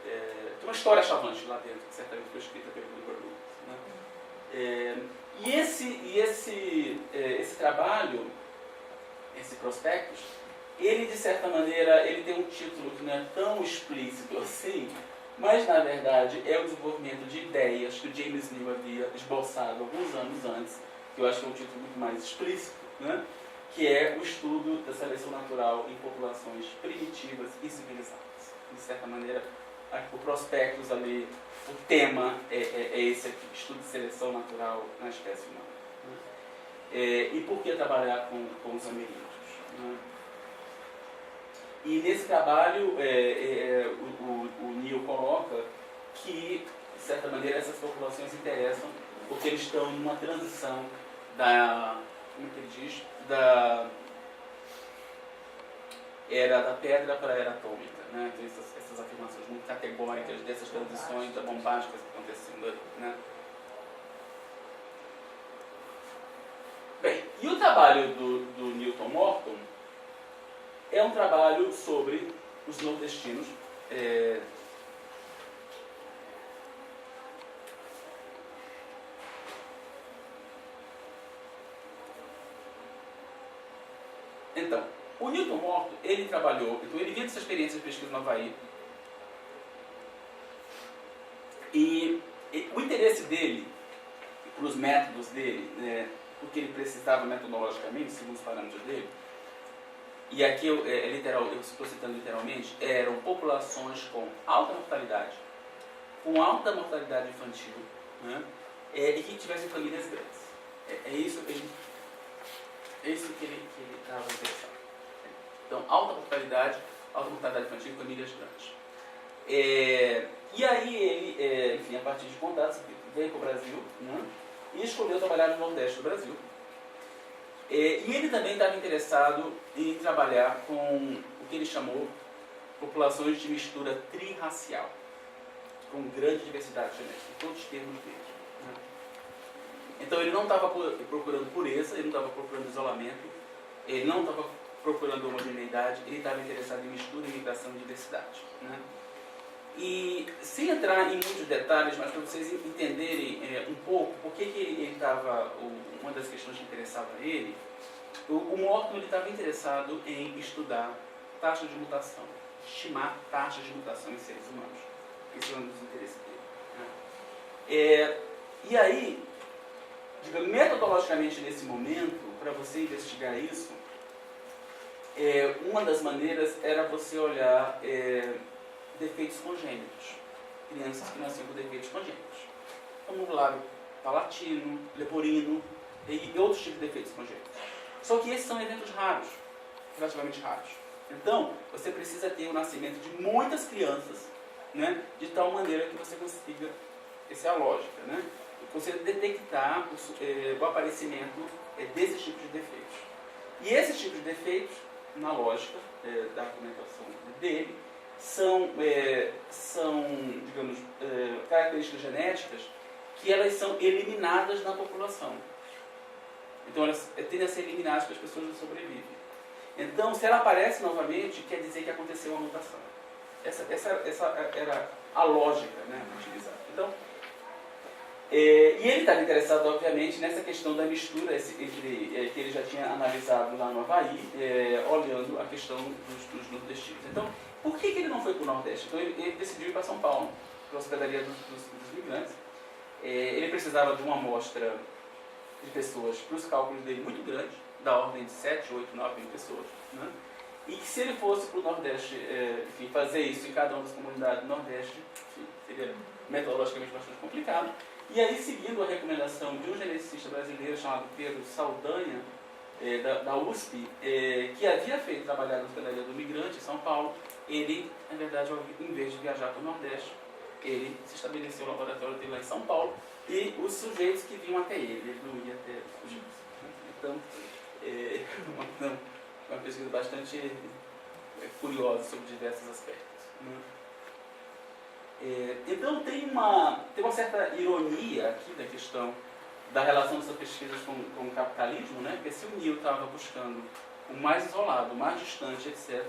tem uma história chavante lá dentro, que certamente foi escrita pelo Neighbor-Lewis, né? E esse trabalho, esse prospectus, ele, de certa maneira, ele tem um título que não é tão explícito assim, mas, na verdade, é o desenvolvimento de ideias que o James Neal havia esboçado alguns anos antes, que eu acho que é um título muito mais explícito, né? Que é o estudo da seleção natural em populações primitivas e civilizadas. De certa maneira, o prospectus ali, o tema é esse aqui, estudo de seleção natural na espécie humana. E por que trabalhar com os ameríndios? Né? E nesse trabalho, o Neal coloca que, de certa maneira, essas populações interessam porque eles estão numa transição como que ele diz, da era da pedra para a era atômica. Né? Então, essas afirmações muito categóricas dessas transições bombásticas que estão acontecendo ali. Né? Bem, e o trabalho do Newton Morton é um trabalho sobre os nordestinos. Então, o Newton Morton, ele trabalhou, então ele vinha dessa experiência de pesquisa no Havaí, e o interesse dele, para os métodos dele, porque ele precisava metodologicamente, segundo os parâmetros dele, e aqui eu estou citando literalmente, eram populações com alta mortalidade, com alta mortalidade infantil, né, e que tivessem famílias grandes. É isso que ele estava interessado. Então, alta mortalidade infantil e famílias grandes. E aí ele, enfim, a partir de contatos, veio para o Brasil, né, e escolheu trabalhar no Nordeste do Brasil. E ele também estava interessado em trabalhar com o que ele chamou populações de mistura trirracial, com grande diversidade genética, em todos os termos dele. Né? Então ele não estava procurando pureza, ele não estava procurando isolamento, ele não estava procurando homogeneidade, ele estava interessado em mistura, imigração e diversidade. Né? E sem entrar em muitos detalhes, mas para vocês entenderem um pouco por que ele estava, uma das questões que interessava a ele, o Morton estava interessado em estudar taxas de mutação, estimar taxas de mutação em seres humanos. Esse é um dos interesses dele. Né? E aí, digamos, metodologicamente nesse momento, para você investigar isso, uma das maneiras era você olhar defeitos congênitos, crianças que nasciam com defeitos congênitos, como lábio palatino, leporino e outros tipos de defeitos congênitos. Só que esses são eventos raros, relativamente raros. Então, você precisa ter o nascimento de muitas crianças, né, de tal maneira que você consiga, essa é a lógica, né, você detectar o aparecimento desses tipos de defeitos. E esses tipos de defeitos, na lógica da argumentação dele, são digamos, características genéticas que elas são eliminadas na população. Então elas tendem a ser eliminadas porque as pessoas não sobrevivem. Então, se ela aparece novamente, quer dizer que aconteceu uma mutação. Essa era a lógica, né, utilizada. Então, e ele estava interessado, obviamente, nessa questão da mistura que ele já tinha analisado lá no Havaí, olhando a questão dos nordestinos. Então, por que ele não foi para o Nordeste? Então, ele decidiu ir para São Paulo, para a hospedaria dos migrantes. Ele precisava de uma amostra de pessoas para os cálculos dele muito grande, da ordem de 7, 8, 9 mil pessoas. Né? E que se ele fosse para o Nordeste, enfim, fazer isso em cada uma das comunidades do Nordeste, enfim, seria metodologicamente bastante complicado. E aí, seguindo a recomendação de um geneticista brasileiro chamado Pedro Saldanha, da USP, que havia feito trabalhar na hospedaria do migrante em São Paulo, ele, na verdade, em vez de viajar para o Nordeste, ele se estabeleceu o laboratório dele lá em São Paulo, e os sujeitos que vinham até ele não ia até os sujeitos. Então, uma pesquisa bastante curiosa sobre diversos aspectos. Né? Então tem uma certa ironia aqui da questão da relação dessas pesquisas com o capitalismo, né? Porque se o Neal estava buscando o mais isolado, o mais distante, etc.,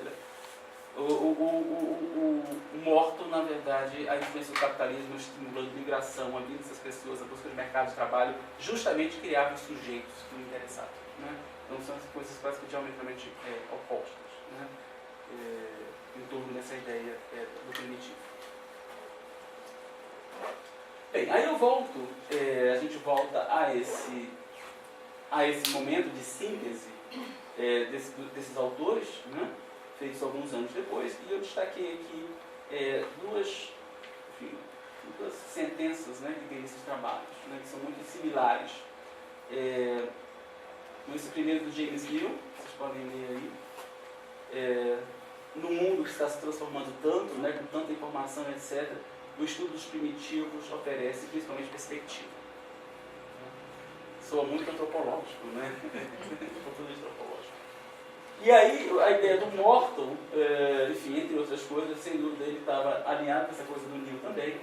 o Morton, na verdade, a influência do capitalismo estimulando a migração, a vinda dessas pessoas, a busca de mercado de trabalho, justamente criava os sujeitos que o interessavam. Né? Então são coisas quase que diametralmente opostas. né, em torno dessa ideia do primitivo. Bem, aí eu volto, a gente volta a esse momento de síntese desses autores, né, feitos alguns anos depois, e eu destaquei aqui duas sentenças, né, que tem nesses trabalhos, né, que são muito similares. Esse primeiro do James Mill, vocês podem ler aí. No mundo que está se transformando tanto, né, com tanta informação, etc., o estudo dos primitivos oferece principalmente perspectiva. Soa muito antropológico, né? Antropológico. E aí, a ideia do Morton, enfim, entre outras coisas, sem dúvida ele estava alinhado com essa coisa do Mill também,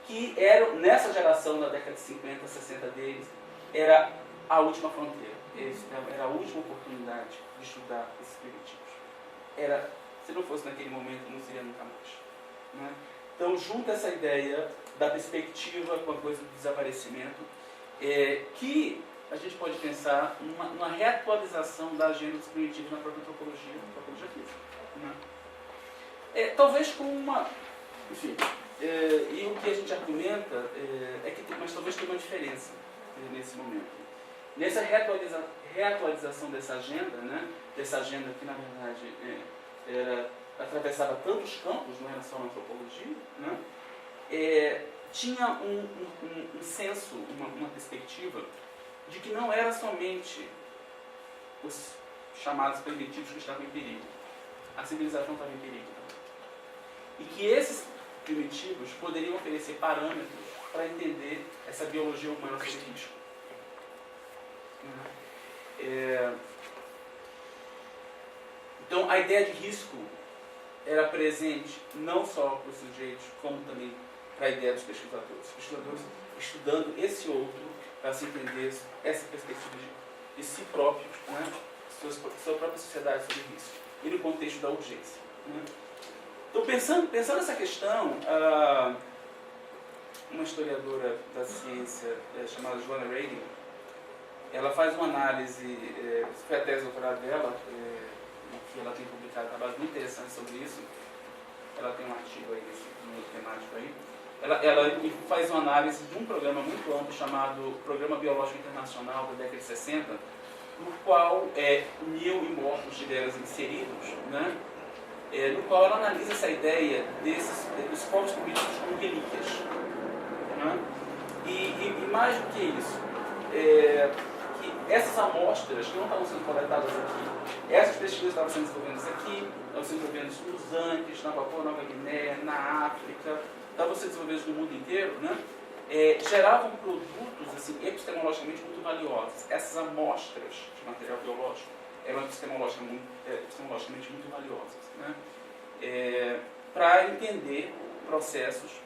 que era, nessa geração da década de 50, 60 deles, era a última fronteira. Era a última oportunidade de estudar esses primitivos. Se não fosse naquele momento, não seria nunca mais. Né? Então, junta essa ideia da perspectiva com a coisa do desaparecimento, que a gente pode pensar numa reatualização da agenda dos primitivos na própria antropologia física. Né? Talvez com uma... Enfim, e o que a gente argumenta mas talvez tenha uma diferença nesse momento. Nessa reatualização dessa agenda, né, dessa agenda que, na verdade, atravessava tantos campos, não era só na antropologia, né, tinha um senso, uma perspectiva de que não era somente os chamados primitivos que estavam em perigo. A civilização estava em perigo também. E que esses primitivos poderiam oferecer parâmetros para entender essa biologia humana sobre risco. Então, a ideia de risco era presente não só para os sujeitos, como também para a ideia dos pesquisadores. Os pesquisadores estudando esse outro para se entender essa perspectiva de si próprio, né, sua própria sociedade sobre risco, e no contexto da urgência. Né. Então, pensando nessa questão, uma historiadora da ciência chamada Joanna Reagan, ela faz uma análise, foi a tese de doutorado dela, que ela tem publicado trabalhos muito interessantes sobre isso. Ela tem um artigo aí no temático aí. Ela faz uma análise de um programa muito amplo chamado Programa Biológico Internacional da década de 60, no qual Mill e Morton estiveram inseridos, né? No qual ela analisa essa ideia dos povos primitivos como relíquias. Né? E mais do que isso, que essas amostras que não estavam sendo coletadas aqui, essas pesquisas estavam sendo desenvolvidas aqui, estavam sendo desenvolvidas nos Andes, na Papua Nova Guiné, na África, estavam sendo desenvolvidas no mundo inteiro, né? Geravam produtos assim, epistemologicamente muito valiosos. Essas amostras de material biológico eram epistemologicamente muito valiosas, né? Para entender processos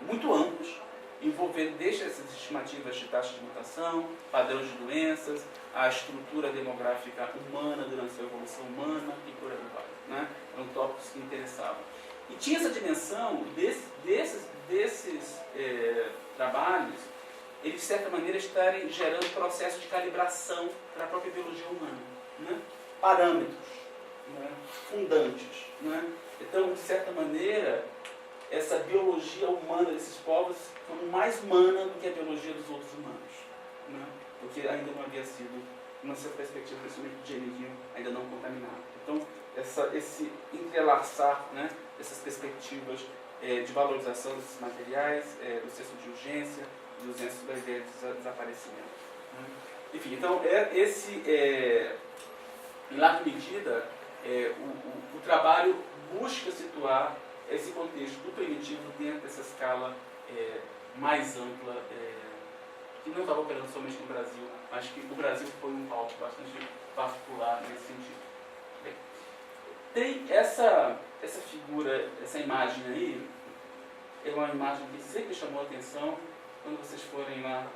muito amplos, envolvendo desde essas estimativas de taxa de mutação, padrões de doenças, a estrutura demográfica humana durante a evolução humana e por aí vai. Né? Eram tópicos que interessavam. E tinha essa dimensão desses trabalhos, eles de certa maneira estarem gerando processos de calibração para a própria biologia humana. Né? Parâmetros, né? Fundantes. Né? Então, de certa maneira, essa biologia humana desses povos foi mais humana do que a biologia dos outros humanos. Né? Porque ainda não havia sido, nessa perspectiva, principalmente de James Mill, ainda não contaminado. Então, esse entrelaçar, né, dessas perspectivas de valorização desses materiais, do senso de urgência, do senso da ideia de desaparecimento. Né? Enfim, então, em larga medida, o trabalho busca situar esse contexto do primitivo dentro dessa escala mais ampla, que não estava operando somente no Brasil, mas que o Brasil foi um palco bastante particular nesse sentido. Bem, tem essa figura, essa imagem aí, é uma imagem que sempre chamou a atenção. Quando vocês forem lá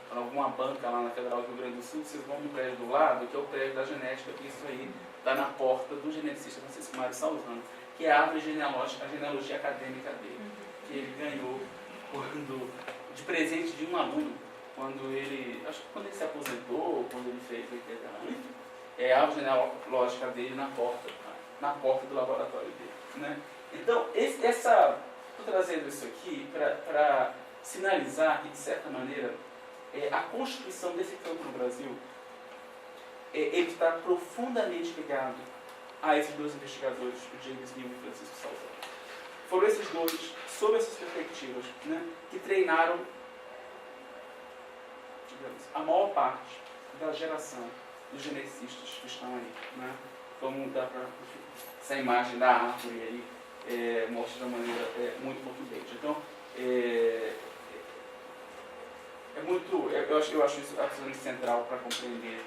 para alguma banca lá na Federal do Rio Grande do Sul, vocês vão no prédio do lado, que é o prédio da genética, que isso aí está na porta do geneticista Francisco Mário Salzano, que é a árvore genealógica, a genealogia acadêmica dele, que ele ganhou de presente de um aluno quando ele se aposentou, quando ele fez 80 anos, a árvore genealógica dele na porta do laboratório dele. Né? Então, estou trazendo isso aqui para sinalizar que, de certa maneira, a constituição desse campo no Brasil, ele está profundamente ligado a esses dois investigadores, o James Mill e Francisco Salzano. Foram esses dois, sob essas perspectivas, né, que treinaram, digamos, a maior parte da geração dos geneticistas que estão aí. Né? Como dá para... Essa imagem da árvore aí mostra de uma maneira muito contundente. Então, eu acho isso absolutamente central para compreender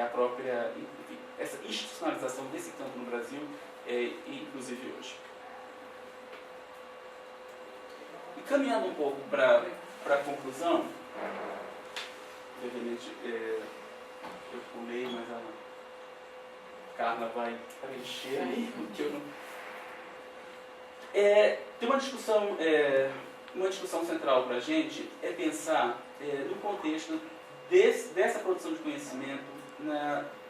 a própria, enfim, essa institucionalização desse campo no Brasil, inclusive hoje. E caminhando um pouco para a conclusão, obviamente eu pulei, mas a Carla vai preencher aí, porque eu não... Tem uma discussão central para a gente é pensar no contexto dessa produção de conhecimento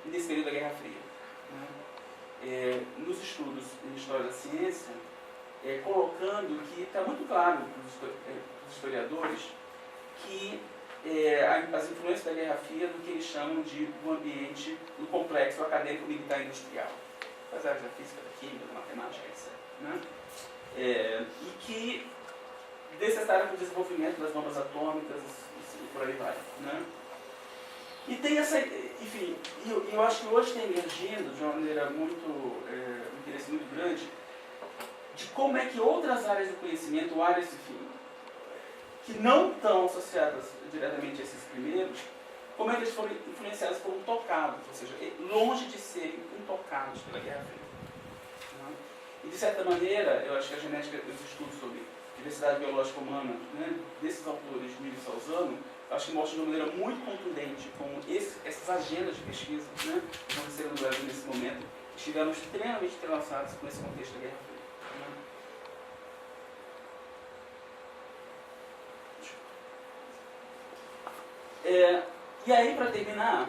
nesse período da Guerra Fria. Né? Nos estudos em História da Ciência, colocando que está muito claro para os historiadores que as influências da Guerra Fria do que eles chamam de um ambiente, um complexo acadêmico militar industrial, das áreas da física, da química, da matemática, etc. Né? E que necessária para o desenvolvimento das bombas atômicas e por aí vai. Né? E tem essa, enfim, eu acho que hoje tem emergindo de uma maneira muito, um interesse muito grande, de como é que outras áreas do conhecimento, áreas, enfim, que não estão associadas diretamente a esses primeiros, como é que eles foram influenciados, foram tocados, ou seja, longe de serem intocados pela Guerra Fria. Né? E de certa maneira, eu acho que a genética, os estudos sobre diversidade biológica humana, né, desses autores, Mill e Salzano, acho que mostra de uma maneira muito contundente como essas agendas de pesquisa, né, que aconteceram no Brasil nesse momento, estiveram extremamente entrelaçadas com esse contexto da Guerra Fria. E aí, para terminar,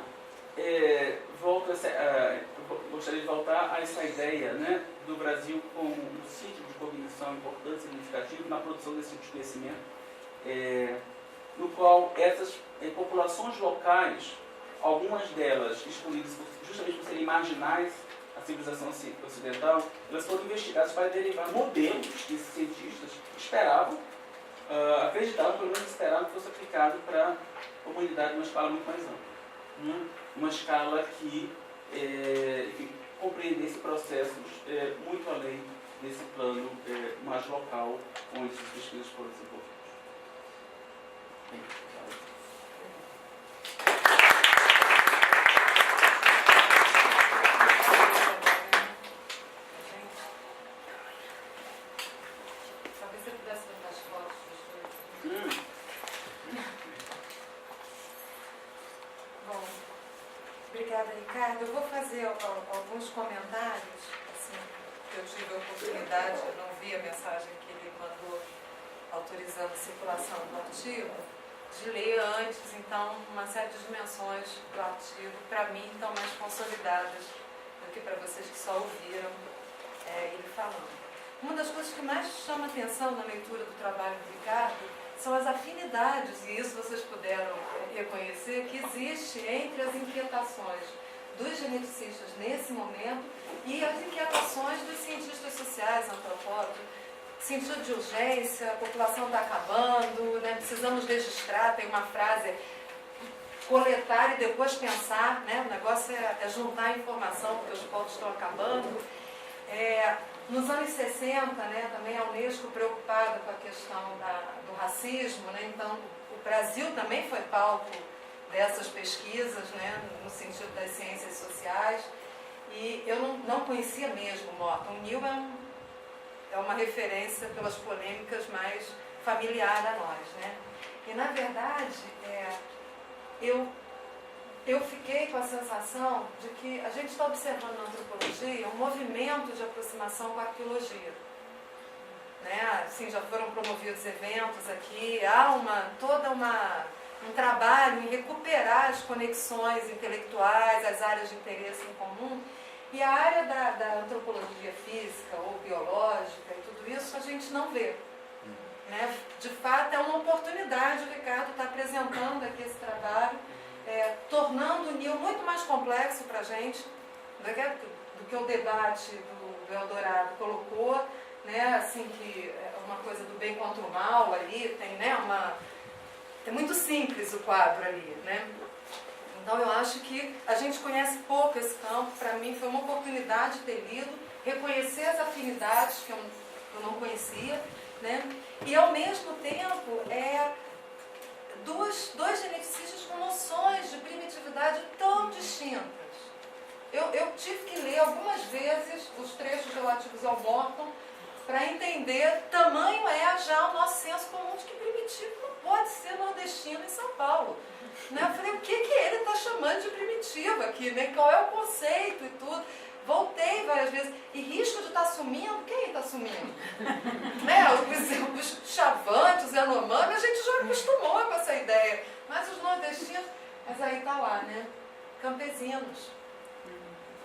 gostaria de voltar a essa ideia, né, do Brasil como um sítio de cognição importante e significativo na produção desse tipo de conhecimento, no qual essas populações locais, algumas delas escolhidas justamente por serem marginais à civilização ocidental, elas foram investigadas para derivar modelos que esses cientistas esperavam, acreditavam, pelo menos esperavam que fosse aplicado para a comunidade numa escala muito mais ampla. Né? Uma escala que compreendesse processos muito além desse plano mais local onde essas pesquisas foram desenvolvidas. Talvez você pudesse botar as fotos dos dois. Bom, obrigada, Ricardo. Eu vou fazer alguns comentários, assim, que eu tive a oportunidade, eu não vi a mensagem que ele mandou autorizando a circulação do artigo, de ler antes, então, uma série de dimensões do artigo, para mim, estão mais consolidadas do que para vocês que só ouviram ele falando. Uma das coisas que mais chama atenção na leitura do trabalho do Ricardo são as afinidades, e isso vocês puderam reconhecer, que existe entre as inquietações dos geneticistas nesse momento e as inquietações dos cientistas sociais, antropólogos, sentido de urgência, a população está acabando, né? Precisamos registrar, tem uma frase, coletar e depois pensar, né? O negócio é juntar informação, porque os povos estão acabando. Nos anos 60, né, também a Unesco preocupada com a questão do racismo, né? Então o Brasil também foi palco dessas pesquisas, né, no sentido das ciências sociais, e eu não conhecia mesmo Morton. Mill é uma referência pelas polêmicas mais familiar a nós, né? E na verdade, eu fiquei com a sensação de que a gente está observando na antropologia um movimento de aproximação com a arqueologia. Né? Assim, já foram promovidos eventos aqui, há toda uma um trabalho em recuperar as conexões intelectuais, as áreas de interesse em comum. E a área da antropologia física ou biológica e tudo isso a gente não vê. Né? De fato, é uma oportunidade, o Ricardo está apresentando aqui esse trabalho, tornando o NIL muito mais complexo para a gente do que o debate do Eldorado colocou, né? Assim, que é uma coisa do bem contra o mal ali, tem, né, é muito simples o quadro ali, né? Então eu acho que a gente conhece pouco esse campo. Para mim foi uma oportunidade ter lido, reconhecer as afinidades que eu não conhecia, né? E ao mesmo tempo dois geneticistas com noções de primitividade tão distintas. Eu tive que ler algumas vezes os trechos relativos ao Morton para entender, tamanho já o nosso senso comum de que primitivo não pode ser nordestino em São Paulo. Né? Eu falei, o que ele está chamando de primitivo aqui? Né? Qual é o conceito e tudo? Voltei várias vezes. E risco de estar sumindo? Quem está sumindo? Né? Os chavantes, os Yanomami, a gente já acostumou com essa ideia. Mas os nordestinos, mas aí está lá, né? Campesinos.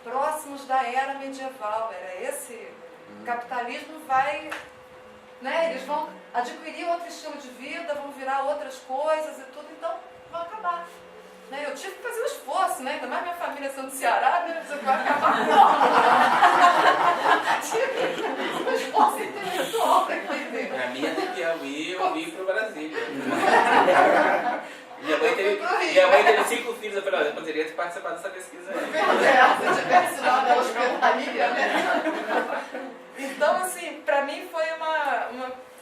Próximos da era medieval. Era esse... O capitalismo vai... Né? Eles vão adquirir outro estilo de vida, vão virar outras coisas e tudo, então vão acabar. Né? Eu tive que fazer um esforço, né? Ainda mais minha família sendo do Ceará, né? Você vai acabar como? Tive um esforço intelectual para entender. Pra mim é do Piauí, eu vim pro Brasília. Minha mãe teve 5 filhos, eu falei, olha, eu poderia ter participado dessa pesquisa aí. Se tivesse lá na hospedaria, né? Então, assim, para mim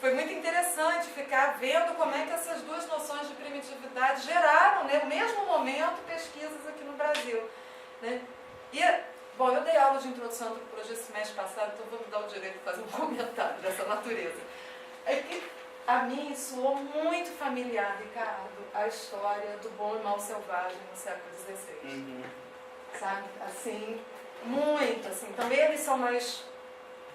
foi muito interessante ficar vendo como é que essas duas noções de primitividade geraram, né, no mesmo momento, pesquisas aqui no Brasil. Né? E, bom, eu dei aula de introdução à antropologia esse mês passado, então vou me dar o direito de fazer um comentário dessa natureza. É que a mim soou muito familiar, Ricardo, a história do bom e mal selvagem no século XVI. Sabe? Assim, muito, assim. Também eles são mais...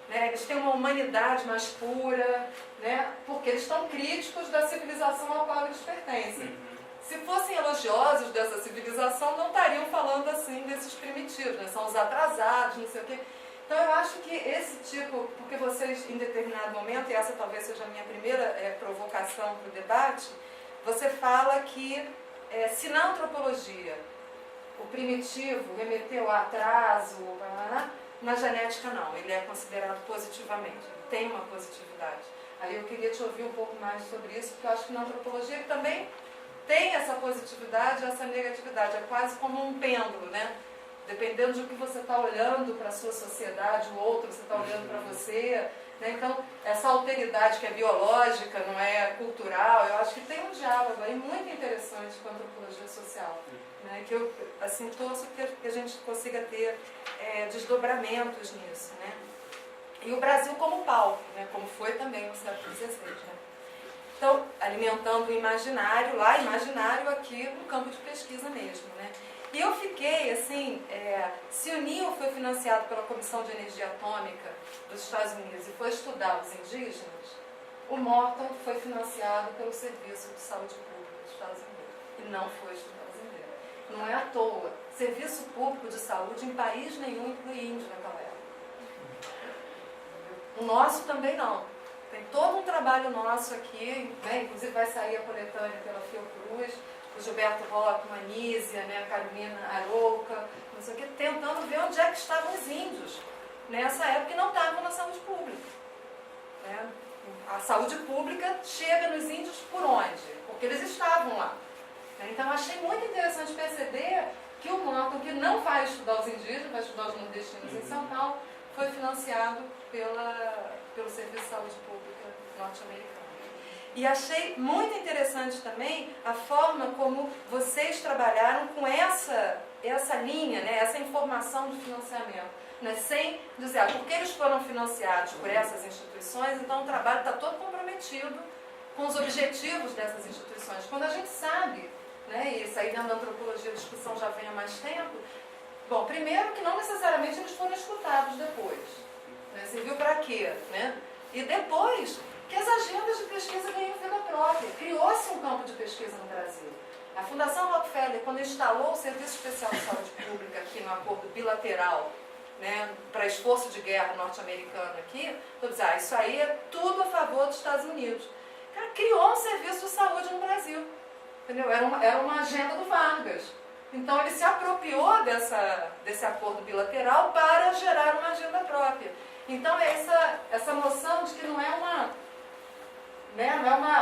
Né, eles têm uma humanidade mais pura, né, porque eles estão críticos da civilização à qual eles pertencem. Se fossem elogiosos dessa civilização, não estariam falando assim desses primitivos, né, são os atrasados, não sei o quê. Então eu acho que esse tipo, porque vocês em determinado momento, e essa talvez seja a minha primeira provocação para o debate, você fala que se na antropologia o primitivo remeteu a atraso, na genética não, ele é considerado positivamente, ele tem uma positividade. Aí eu queria te ouvir um pouco mais sobre isso, porque eu acho que na antropologia ele também tem essa positividade e essa negatividade, é quase como um pêndulo, né? Dependendo de que você está olhando para a sua sociedade, o outro você está olhando para você. Né? Então, essa alteridade que é biológica, não é cultural, eu acho que tem um diálogo aí muito interessante com a antropologia social. Né? Que eu assim, torço que a gente consiga ter desdobramentos nisso. Né? E o Brasil como palco, né? Como foi também no século XVI. Né? Então, alimentando o imaginário, lá imaginário, aqui no campo de pesquisa mesmo. Né? E eu fiquei, assim, se o NIL foi financiado pela Comissão de Energia Atômica dos Estados Unidos e foi estudar os indígenas, o Morton foi financiado pelo Serviço de Saúde Pública dos Estados Unidos e não foi estudar os indígenas. Não é à toa. Serviço Público de Saúde em país nenhum inclui índio naquela época. O nosso também não. Tem todo um trabalho nosso aqui, né? Inclusive vai sair a coletânea pela Fiocruz, o Gilberto Roque, a Anísia, né, a Carolina Arouca, não sei o quê, tentando ver onde é que estavam os índios nessa época e não estavam na saúde pública. Né? A saúde pública chega nos índios por onde? Porque eles estavam lá. Né? Então, achei muito interessante perceber que o Morton, que não vai estudar os indígenas, vai estudar os nordestinos em São Paulo, foi financiado pelo Serviço de Saúde Pública norte-americano. E achei muito interessante também a forma como vocês trabalharam com essa linha, né, essa informação de financiamento. Né, sem dizer, porque eles foram financiados por essas instituições, então o trabalho está todo comprometido com os objetivos dessas instituições. Quando a gente sabe, né, e isso aí dentro da antropologia a discussão já vem há mais tempo, bom, primeiro que não necessariamente eles foram escutados depois. Né, serviu para quê? Né? E depois que as agendas de pesquisa ganham vida própria. Criou-se um campo de pesquisa no Brasil. Fundação Rockefeller, quando instalou o Serviço Especial de Saúde Pública aqui no acordo bilateral, né, para esforço de guerra norte-americano aqui, eu disse, isso aí é tudo a favor dos Estados Unidos. Cara, criou um serviço de saúde no Brasil. Entendeu? Era uma agenda do Vargas. Então ele se apropriou desse acordo bilateral para gerar uma agenda própria. Então essa noção de que não é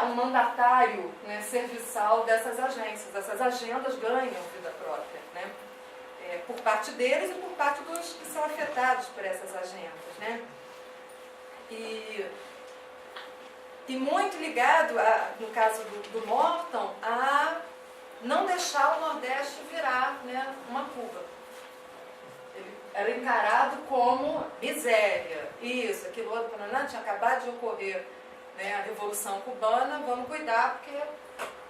um mandatário, né, serviçal dessas agências. Essas agendas ganham vida própria, né? Por parte deles e por parte dos que são afetados por essas agendas, né? E muito ligado, no caso do Morton, a não deixar o Nordeste virar, né, uma Cuba. Ele era encarado como miséria, isso, aquilo outro, tinha acabado de ocorrer, né, a Revolução Cubana, vamos cuidar porque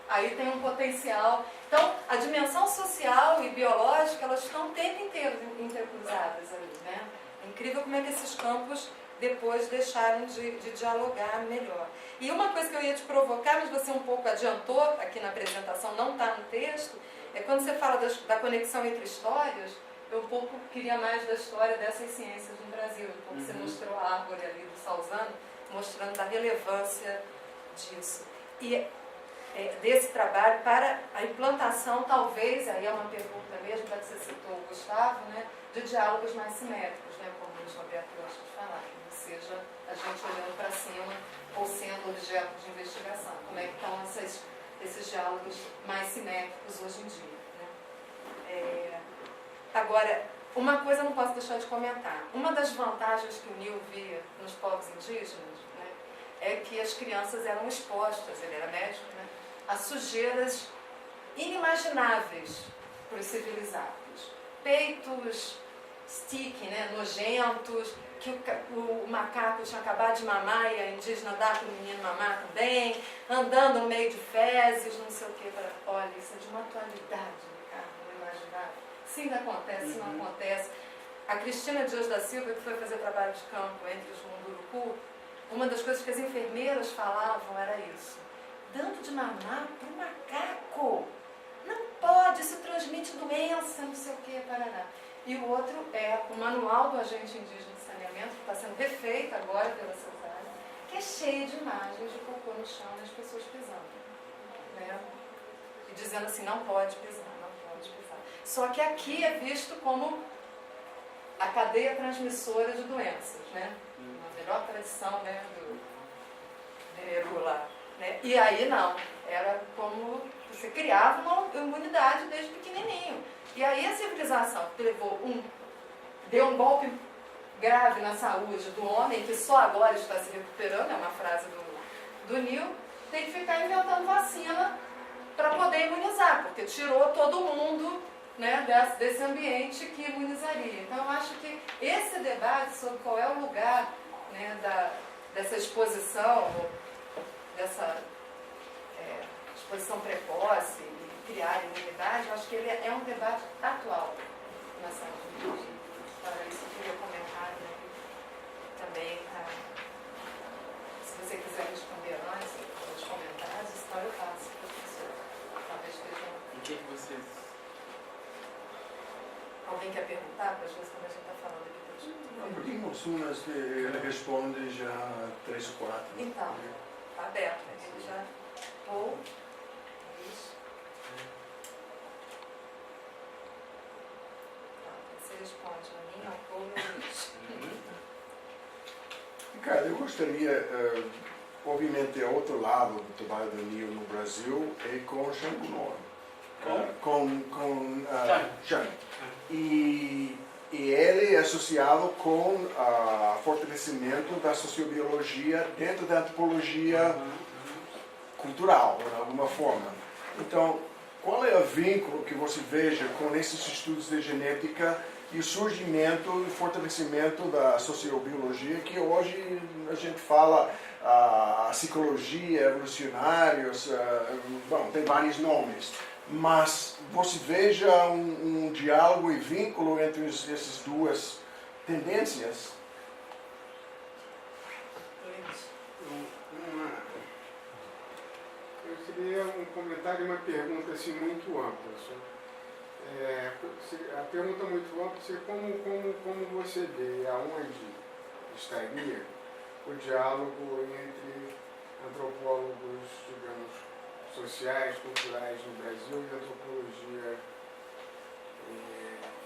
aí tem um potencial. Então, a dimensão social e biológica, elas estão o tempo inteiro intercruzadas ali, né? É incrível como é que esses campos depois deixaram de dialogar melhor. E uma coisa que eu ia te provocar, mas você um pouco adiantou aqui na apresentação, não está no texto, é quando você fala da conexão entre histórias, eu um pouco queria mais da história dessas ciências no Brasil. Um pouco você mostrou a árvore ali do Salzano, mostrando a relevância disso. E desse trabalho para a implantação, talvez, aí é uma pergunta mesmo, já que você citou o Gustavo, né, de diálogos mais simétricos, né, como o Luiz Roberto gosta de falar, que não seja a gente olhando para cima ou sendo objeto de investigação. Como é que estão esses diálogos mais simétricos hoje em dia, né? Agora, uma coisa eu não posso deixar de comentar. Uma das vantagens que o Neil via nos povos indígenas, né, é que as crianças eram expostas, ele era médico, né, a sujeiras inimagináveis para os civilizados. Peitos sticky, né, nojentos, que o macaco tinha acabado de mamar e a indígena dá para o menino mamar também, andando no meio de fezes, não sei o que. Olha, isso é de uma atualidade, Ricardo, não imaginável. Se ainda acontece, se não acontece. A Cristina Dias da Silva, que foi fazer trabalho de campo entre os Munduruku, uma das coisas que as enfermeiras falavam era isso. Dando de mamar para o macaco. Não pode, isso transmite doença, não sei o que, parará. E o outro é o Manual do Agente Indígena de Saneamento, que está sendo refeito agora pela Cesária, que é cheio de imagens de cocô no chão e as pessoas pisando, né? E dizendo assim, não pode pisar, não pode pisar. Só que aqui é visto como a cadeia transmissora de doenças, né? Na melhor tradição, né, do Veneru lá. Né? E aí não, era como você criava uma imunidade desde pequenininho. E aí a civilização que deu um golpe grave na saúde do homem, que só agora está se recuperando, é uma frase do Neil, tem que ficar inventando vacina para poder imunizar, porque tirou todo mundo, né, desse ambiente que imunizaria. Então eu acho que esse debate sobre qual é o lugar, né, dessa exposição, dessa exposição precoce e criar imunidade, eu acho que ele é um debate atual na saúde indígena. Para isso eu queria comentar, né, também, se você quiser responder antes dos comentários, então eu faço, professor. Talvez esteja... O que vocês... Alguém quer perguntar? Porque às vezes quando a gente está falando aqui, Porque em Motsunas ele responde já 3 ou 4. Então, está aberto, ele já... Ou... Isso. Você responde a mim, ou Luiz. Cara, eu gostaria, obviamente, outro lado do trabalho do Neil no Brasil é com Xangu Noa. Com Xang. E ele é associado com o fortalecimento da sociobiologia dentro da antropologia cultural, de alguma forma. Então, qual é o vínculo que você veja com esses estudos de genética e o surgimento e fortalecimento da sociobiologia, que hoje a gente fala a psicologia, evolucionários, bom, tem vários nomes, mas você veja um diálogo e vínculo entre essas duas tendências? Eu seria fazer um comentário e uma pergunta assim, muito ampla. A pergunta muito ampla é como você vê, aonde estaria o diálogo entre antropólogos, digamos, sociais, culturais no Brasil e antropologia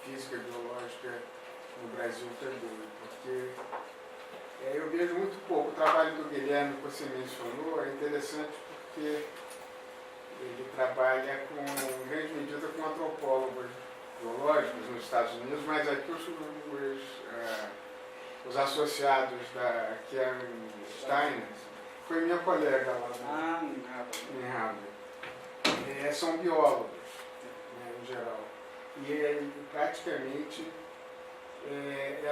física e biológica no Brasil também, porque eu vejo muito pouco. O trabalho do Guilherme que você mencionou é interessante porque ele trabalha em grande medida com antropólogos biológicos nos Estados Unidos, mas aqui os associados da Karen Steiner, foi minha colega lá em Harvard, são biólogos, né, em geral, e praticamente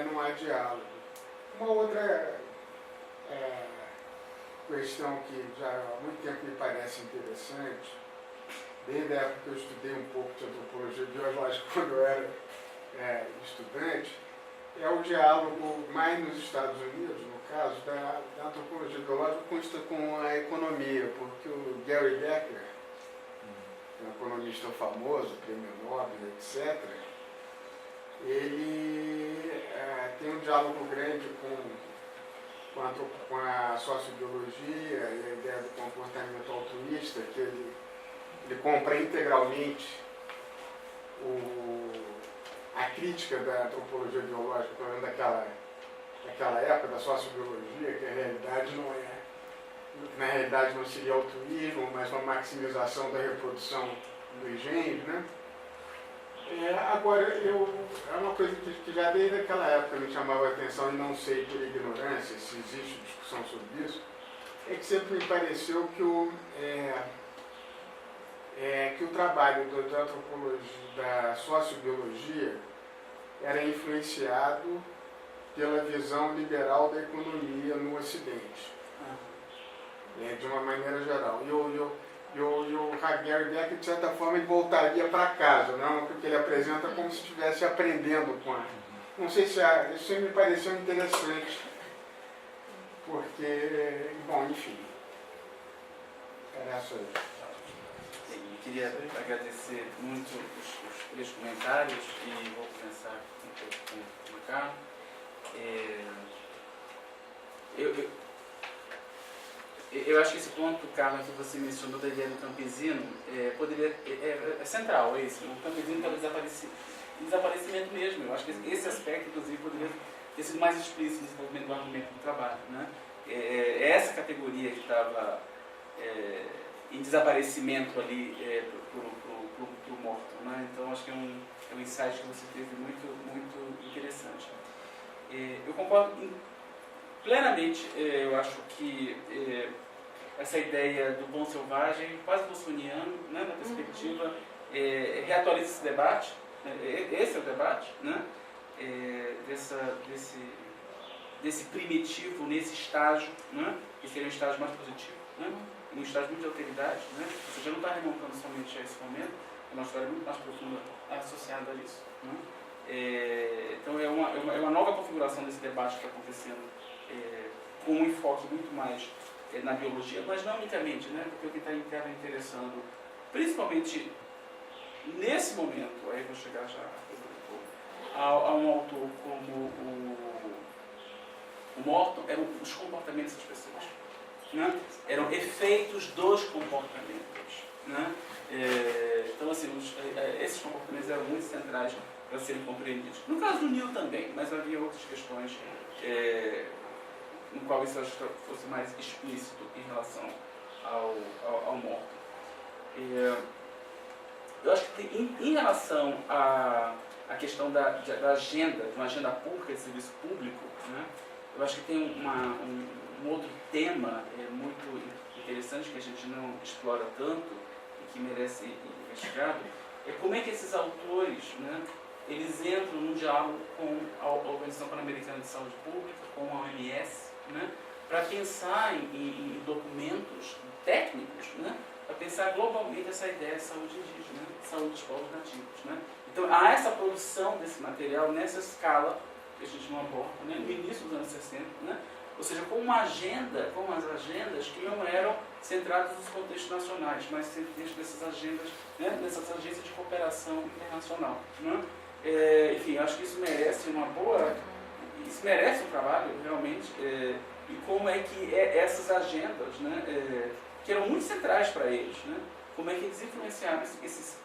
não há diálogo. Uma outra questão que já há muito tempo me parece interessante, desde a época que eu estudei um pouco de antropologia biológica quando eu era estudante, é o diálogo mais nos Estados Unidos, no caso, da antropologia biológica com a economia, porque o Gary Becker, um economista famoso, prêmio Nobel, etc., ele tem um diálogo grande com a sociobiologia e a ideia do comportamento altruísta, que ele compra integralmente a crítica da antropologia biológica, pelo menos daquela época, da sociobiologia, que a realidade na realidade não seria altruísmo, mas uma maximização da reprodução dos genes, né? Agora, é uma coisa que já desde aquela época me chamava a atenção, e não sei por ignorância se existe discussão sobre isso, é que sempre me pareceu que o trabalho da antropologia, da sociobiologia, era influenciado pela visão liberal da economia no Ocidente, de uma maneira geral. E o Gary Becker, de certa forma, ele voltaria para casa, não? Porque ele apresenta como se estivesse aprendendo com a... Não sei se isso me pareceu interessante, porque, bom, enfim, era isso aí. Eu queria agradecer muito os 3 comentários e vou começar um pouco com o Carlos. Eu acho que esse ponto, Carlos, que você mencionou da ideia do campesino, é central, é isso. O campesino pelo desaparecimento mesmo. Eu acho que esse aspecto, inclusive, poderia ter sido mais explícito no desenvolvimento do argumento do trabalho, né? Essa categoria que estava em desaparecimento ali para o morto, né? Então, acho que é um insight que você teve muito interessante. Eu concordo plenamente. Eu acho que essa ideia do bom selvagem, quase bolsoniano, né, na perspectiva, reatualiza esse debate. Esse é o debate, né? Desse primitivo nesse estágio, né? Que seria um estágio mais positivo, né? Um estágio muito de alteridade, né? Você já não está remontando somente a esse momento, é uma história muito mais profunda associada a isso, né? Então é uma nova configuração desse debate que está acontecendo, com um enfoque muito mais na biologia, mas não unicamente, né? Porque o que está interessando, principalmente nesse momento, aí vou chegar já a um autor como o Morton, eram os comportamentos das pessoas, né? Eram efeitos dos comportamentos, né? Então, assim, esses comportamentos eram muito centrais para serem compreendidos. No caso do Neil também, mas havia outras questões no qual isso fosse mais explícito em relação ao Morton. Eu acho que em relação à questão da agenda, de uma agenda pública, de serviço público, né? Eu acho que tem um outro tema muito interessante que a gente não explora tanto e que merece ser investigado, é como é que esses autores, né, eles entram num diálogo com a Organização Pan-Americana de Saúde Pública, com a OMS, né, para pensar em documentos técnicos, né, para pensar globalmente essa ideia de saúde indígena, saúde dos povos nativos, né. Então, há essa produção desse material nessa escala que a gente não aborda, né, no início dos anos 60, né, ou seja, com uma agenda, com as agendas que não eram centradas nos contextos nacionais, mas centradas nessas agendas, né, nessas agências de cooperação internacional. Né? Enfim, eu acho que isso merece isso merece um trabalho realmente, e como é que essas agendas, né, que eram muito centrais para eles, né, como é que eles influenciaram essas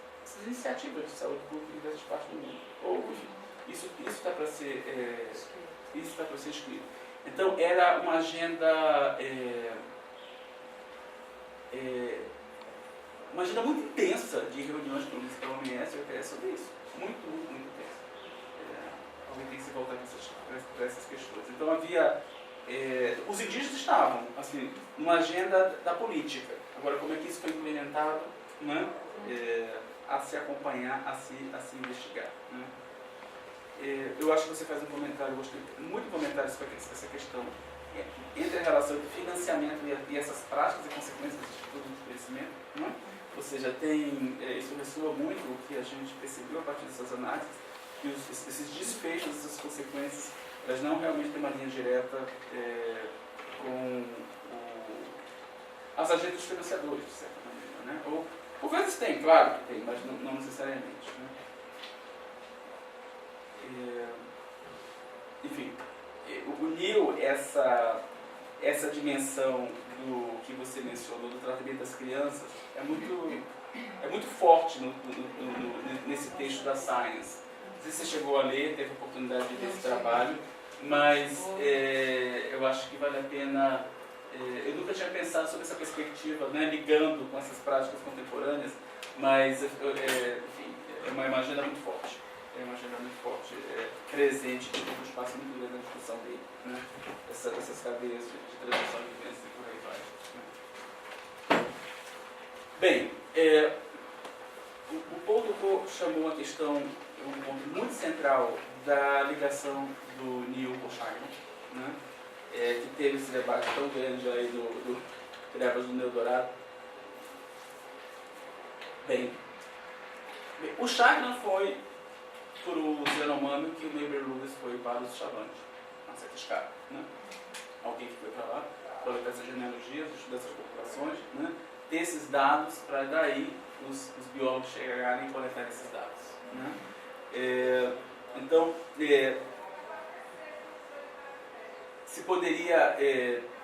iniciativas de saúde pública em diversas partes do mundo. Ou, enfim, isso está para ser escrito. Então, era uma agenda muito intensa de reuniões pela OMS e OPS sobre isso. Muito intensa. Alguém tem que se voltar para essas questões. Então, havia... os indígenas estavam, assim, numa agenda da política. Agora, como é que isso foi implementado, né? A se acompanhar, a se investigar. Né? Eu acho que você faz um comentário, eu gostei muito de comentários sobre essa questão entre a relação do financiamento e essas práticas e consequências do Instituto de Crescimento. Né? Ou seja, isso ressoa muito o que a gente percebeu a partir dessas análises, que esses desfechos, essas consequências, elas não realmente têm uma linha direta com as agendas financiadoras, de certa maneira. Né? Ou, por vezes tem, claro que tem, mas não necessariamente. Né? Enfim, uniu essa dimensão do que você mencionou, do tratamento das crianças, é muito forte nesse texto da Science. Não sei se você chegou a ler, teve a oportunidade de ler esse trabalho, mas eu acho que vale a pena... eu nunca tinha pensado sobre essa perspectiva, né, ligando com essas práticas contemporâneas, mas, enfim, é uma agenda muito forte. É uma agenda muito forte, presente, que tem um espaço muito grande na discussão dele. Né? Essas cadeias de transmissão de vivência e por aí vai. Né? Bem, o Paul Foucault chamou a questão, um ponto muito central da ligação do Neil com Chagnon, né? Que teve esse debate tão grande aí do Trevas do Eldorado. Bem, o Chagnon foi por o Yanomami que o Mabel Lewis foi para os Chavantes, na certa escala. Né? Alguém que foi para lá, coletar essas genealogias, estudar essas populações, né? Ter esses dados para daí os biólogos chegarem e coletar esses dados. Né? Então, se poderia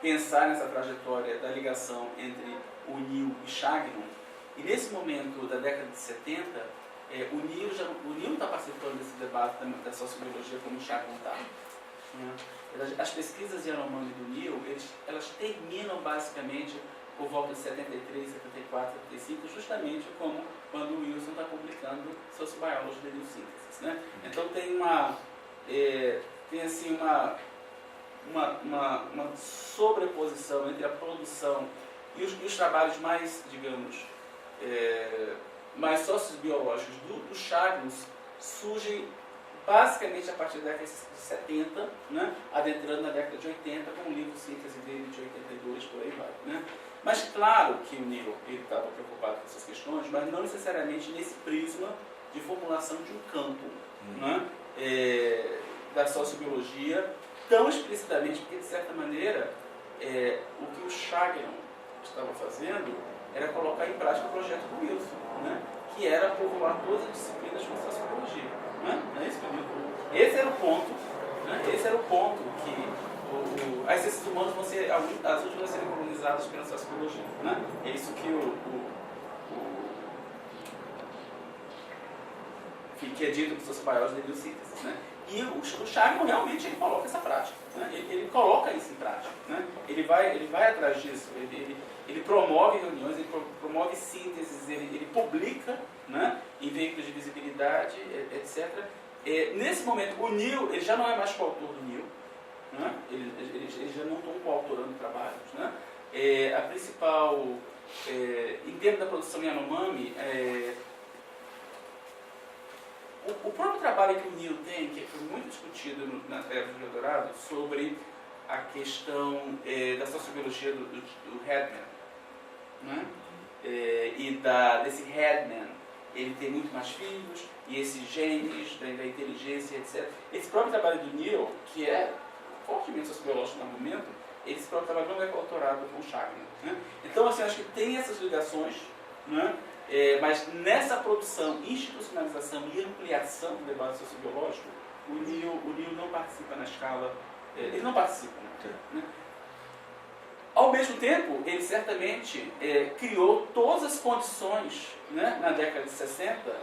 pensar nessa trajetória da ligação entre o Neil e Chagnon, e nesse momento da década de 70, o Neil está participando desse debate da sociobiologia como o Chagnon está. Né? As pesquisas de Yanomami do Neil, elas terminam basicamente por volta de 73, 74, 75, justamente como quando o Wilson está publicando Sociobiology de New Synthesis. Né? Então tem assim, uma sobreposição entre a produção e os trabalhos mais, digamos, mais sociobiológicos do Chagnon surgem basicamente a partir da década de 70, né, adentrando na década de 80, com o livro Síntese dele de 82, por aí vai. Né? Mas claro que o Neil estava preocupado com essas questões, mas não necessariamente nesse prisma de formulação de um campo, né, da sociobiologia tão explicitamente, porque de certa maneira o que o Chagnon estava fazendo era colocar em prática o projeto do Wilson, né, que era povoar todas as disciplinas com sociobiologia. Né? Não é isso, esse era o ponto, né? Esse era o ponto que as ciências humanas vão ser as últimas a serem colonizadas pela sociologia. Né? É isso que que é dito com sociobiologia de biosíntese. Né? E o Chagnon realmente ele coloca essa prática. Né? Ele coloca isso em prática. Né? Ele vai atrás disso. Ele promove reuniões, ele promove sínteses, ele publica, né, em veículos de visibilidade, etc. Nesse momento, o Neil ele já não é mais coautor do Neil. Né? Eles já não estão coautorando trabalhos. Né? A principal, em termos da produção Yanomami, o próprio trabalho que o Neil tem, que foi muito discutido na Trevas do Eldorado, sobre a questão da sociobiologia do Headman. Né? E desse Headman, ele tem muito mais filhos, e esses genes da inteligência, etc. Esse próprio trabalho do Neil, que é fortemente sociobiológico no argumento, ele se próprio trabalho não é coautorado com Chagnon. Né? Então, assim, acho que tem essas ligações, né? Mas nessa produção, institucionalização e ampliação do debate sociobiológico, o Neil não participa na escala, ele não participa. Né? Ao mesmo tempo, ele certamente criou todas as condições, né, na década de 60,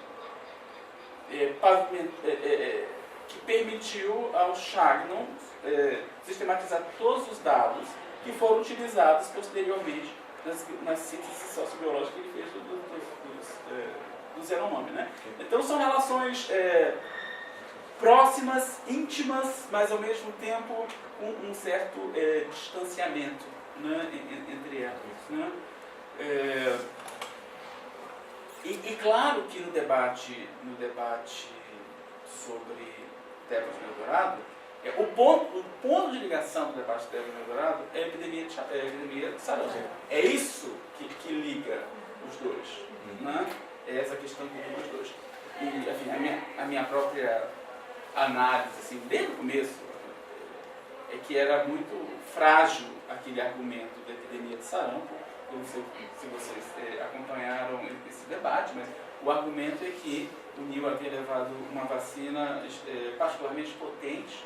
que permitiu ao Chagnon sistematizar todos os dados que foram utilizados posteriormente nas síntese sociobiológica que ele fez do Zero-Nome. Né? Então são relações próximas, íntimas, mas ao mesmo tempo com um certo distanciamento, né, entre elas. Né? E claro que no debate sobre Tebas e Eldorado, o ponto de ligação do debate de Tebas e Eldorado é a epidemia de sarampo. É isso que liga os dois. Né? É essa questão que liga os dois. E, enfim, a minha própria análise, assim, desde o começo, é que era muito frágil aquele argumento da epidemia de sarampo. Eu não sei se vocês acompanharam esse debate, mas o argumento é que o Neil havia levado uma vacina particularmente potente,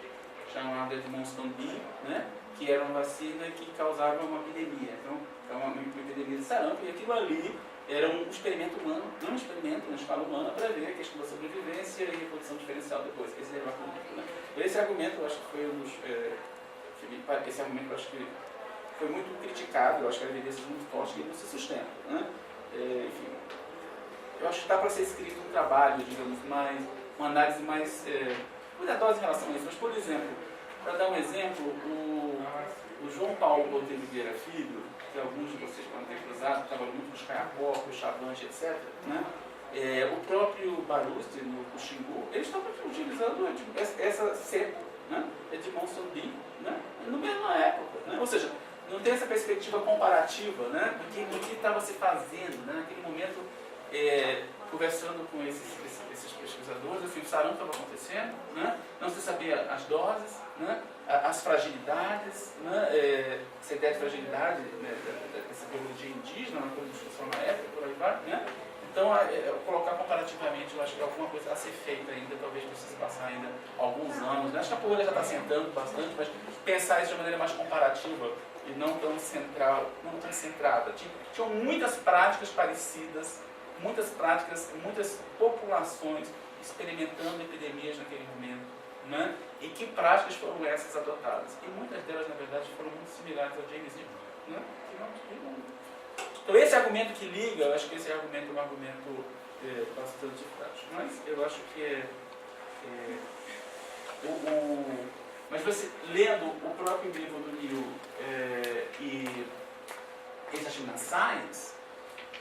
chamada de Edmonston B, né, que era uma vacina que causava uma epidemia. Então, é uma epidemia de sarampo, e aquilo ali era um experimento humano, não um experimento na escala humana, para ver a questão da sobrevivência e reprodução diferencial depois. Esse era o argumento. Né? Esse argumento, eu acho que foi um dos... esse argumento, eu acho que foi muito criticado, eu acho que há evidências muito fortes que não se sustentam. Né? Enfim, eu acho que dá para ser escrito um trabalho, digamos, uma análise mais cuidadosa em relação a isso. Mas, por exemplo, para dar um exemplo, o João Paulo Botelho Vieira Filho, que alguns de vocês podem ter cruzado, trabalhou muito nos Caiapó, Chavante, etc., né? O próprio Barusti, no Xingu, eles estavam utilizando essa cepa, né? Edmondson B, né? Na mesma época. Né? Ou seja, não tem essa perspectiva comparativa, né? do que estava se fazendo, né? Naquele momento, conversando com esses pesquisadores, assim, o sarampo estava acontecendo, né? Não se sabia as doses, né? As fragilidades, né? Essa ideia de fragilidade, né? dessa biologia indígena, uma coisa de discussão na época, por aí vai, né? Então, colocar comparativamente, eu acho que alguma coisa a ser feita ainda, talvez precise passar ainda alguns anos. Né? Acho que a poeira já está sentando bastante, mas pensar isso de maneira mais comparativa e não tão centrada. Tinham muitas práticas parecidas, muitas populações experimentando epidemias naquele momento. Né? E que práticas foram essas adotadas? E muitas delas, na verdade, foram muito similares ao James Dean. Né? Então, esse argumento que liga, eu acho que esse argumento é um argumento bastante prático. Mas eu acho que mas você, lendo o próprio livro do Neil e Exagina Science,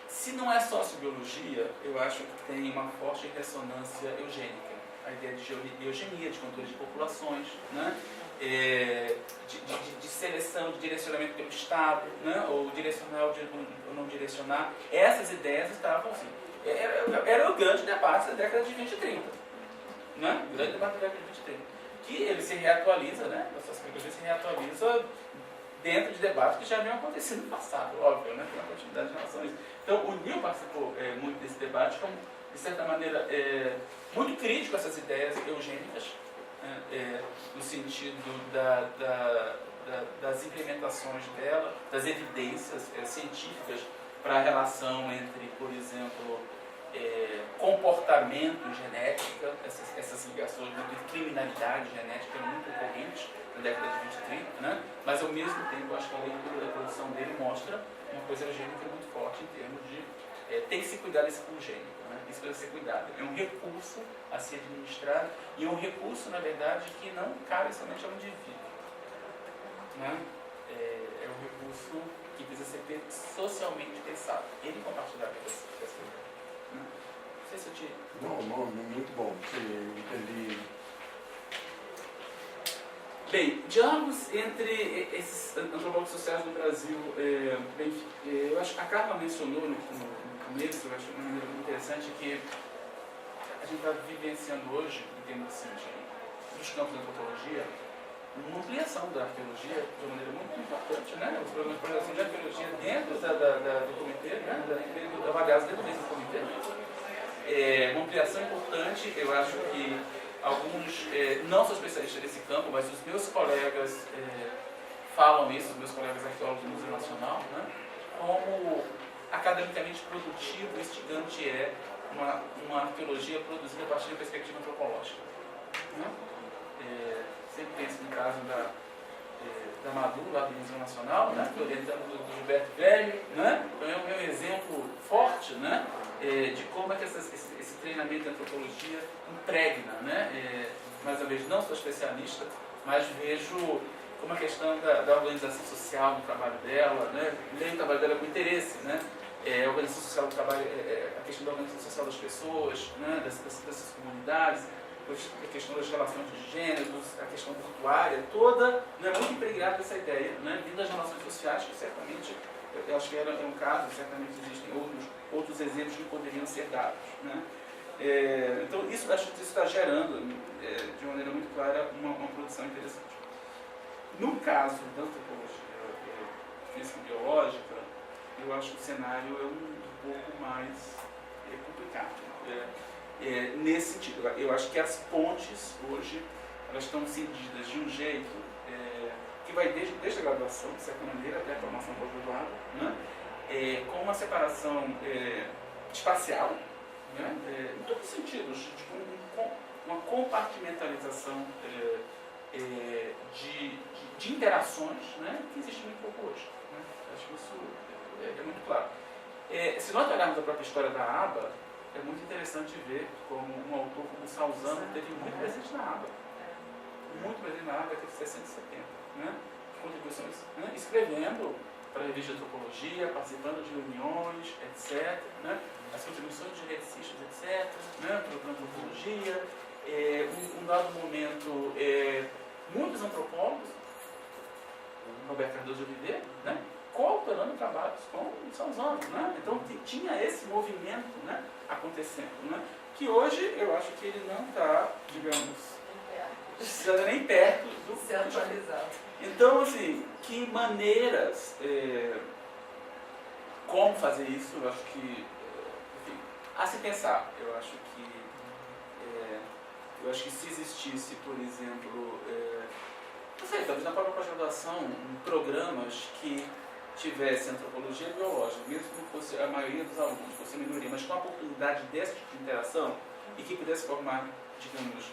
se não é sociobiologia, eu acho que tem uma forte ressonância eugênica. A ideia de eugenia, de controle de populações, né? De seleção, de direcionamento pelo Estado, né? Ou direcionar ou não direcionar. Essas ideias estavam assim. Era o grande debate da década de 20 e 30. Né? O grande debate da década de 20 e 30. Que ele se reatualiza, né? A sociobiologia se reatualiza dentro de debates que já haviam acontecido no passado, óbvio, né? Tem uma continuidade em relação a isso. Então, o Neil participou muito desse debate, como, de certa maneira, muito crítico a essas ideias eugênicas, no sentido das implementações dela, das evidências científicas para a relação entre, por exemplo, comportamento e genética, essas ligações entre criminalidade e genética muito correntes na década de 20 e 30, né? Mas ao mesmo tempo, acho que a leitura da produção dele mostra uma coisa eugênica muito forte em termos de tem que se cuidar desse congênito, né? Isso deve ser cuidado. É um recurso a ser administrado e é um recurso, na verdade, que não cabe somente ao indivíduo. Né? É um recurso que precisa ser socialmente pensado. Ele compartilhava dessa ideia. Né? Não sei se eu te... Não, muito bom. Entendi. Bem, diálogos entre esses antropólogos sociais no Brasil, eu acho que a Carla mencionou no começo, eu acho uma maneira muito interessante que a gente está vivenciando hoje, em termos assim, dos campos da antropologia, uma ampliação da arqueologia de uma maneira muito importante, né? Os programas de programação de arqueologia dentro do comitê, né? Avaliados dentro desse comitê. Uma ampliação importante, eu acho que alguns, não sou especialista nesse campo, mas os meus colegas falam isso, os meus colegas arqueólogos do Museu Nacional, né? Como academicamente produtivo e instigante é uma arqueologia produzida a partir da perspectiva antropológica. Né? Sempre penso no caso da Madu, lá do Museu Nacional, né? Orientando do Gilberto Velho, né? Então é um exemplo forte, né? De como é que esse treinamento de antropologia impregna, né? Mais uma vez, não sou especialista, mas vejo como a questão da organização social do trabalho dela, né? Leio o trabalho dela com interesse, né? A organização social do trabalho, a questão da organização social das pessoas, né? dessas comunidades, a questão das relações de gêneros, a questão portuária, toda, né? Muito impregnada dessa ideia, né? Vindo das relações sociais, que certamente, eu acho que é um caso, certamente existem outros exemplos que poderiam ser dados, né? Então, acho que isso está gerando, de maneira muito clara, uma produção interessante. No caso da antropologia física e biológica, eu acho que o cenário é um pouco mais complicado. Nesse sentido, eu acho que as pontes hoje elas estão cindidas de um jeito que vai desde a graduação, de certa maneira, até a formação pós-graduada, né? Com uma separação espacial, né? Em todos os sentidos, tipo, uma compartimentalização de interações, né? Que existe muito pouco hoje. Né? Acho que isso é muito claro. Se nós olharmos a própria história da ABA, é muito interessante ver como um autor como Salzano teve muito presente na ABA. Muito presente na ABA, década de 60 e 70. Né? Contribuições, né? Escrevendo para a revista de antropologia, participando de reuniões, etc. Né? As contribuições de geneticistas, etc. Né? Para a antropologia. Um dado momento, muitos antropólogos, Roberto Cardoso de Oliveira, né? Cooperando trabalhos com Salzano, né? Então tinha esse movimento, né? Acontecendo, né? Que hoje eu acho que ele não está, digamos, nem perto do se atualizado. Então, assim, que maneiras, como fazer isso, eu acho que, enfim, a se pensar. Eu acho que se existisse, por exemplo, não sei, talvez na própria pós-graduação, programas que tivesse antropologia biológica, mesmo que não fosse a maioria dos alunos, fosse a minoria, mas com a oportunidade desse tipo de interação e que pudesse formar, digamos,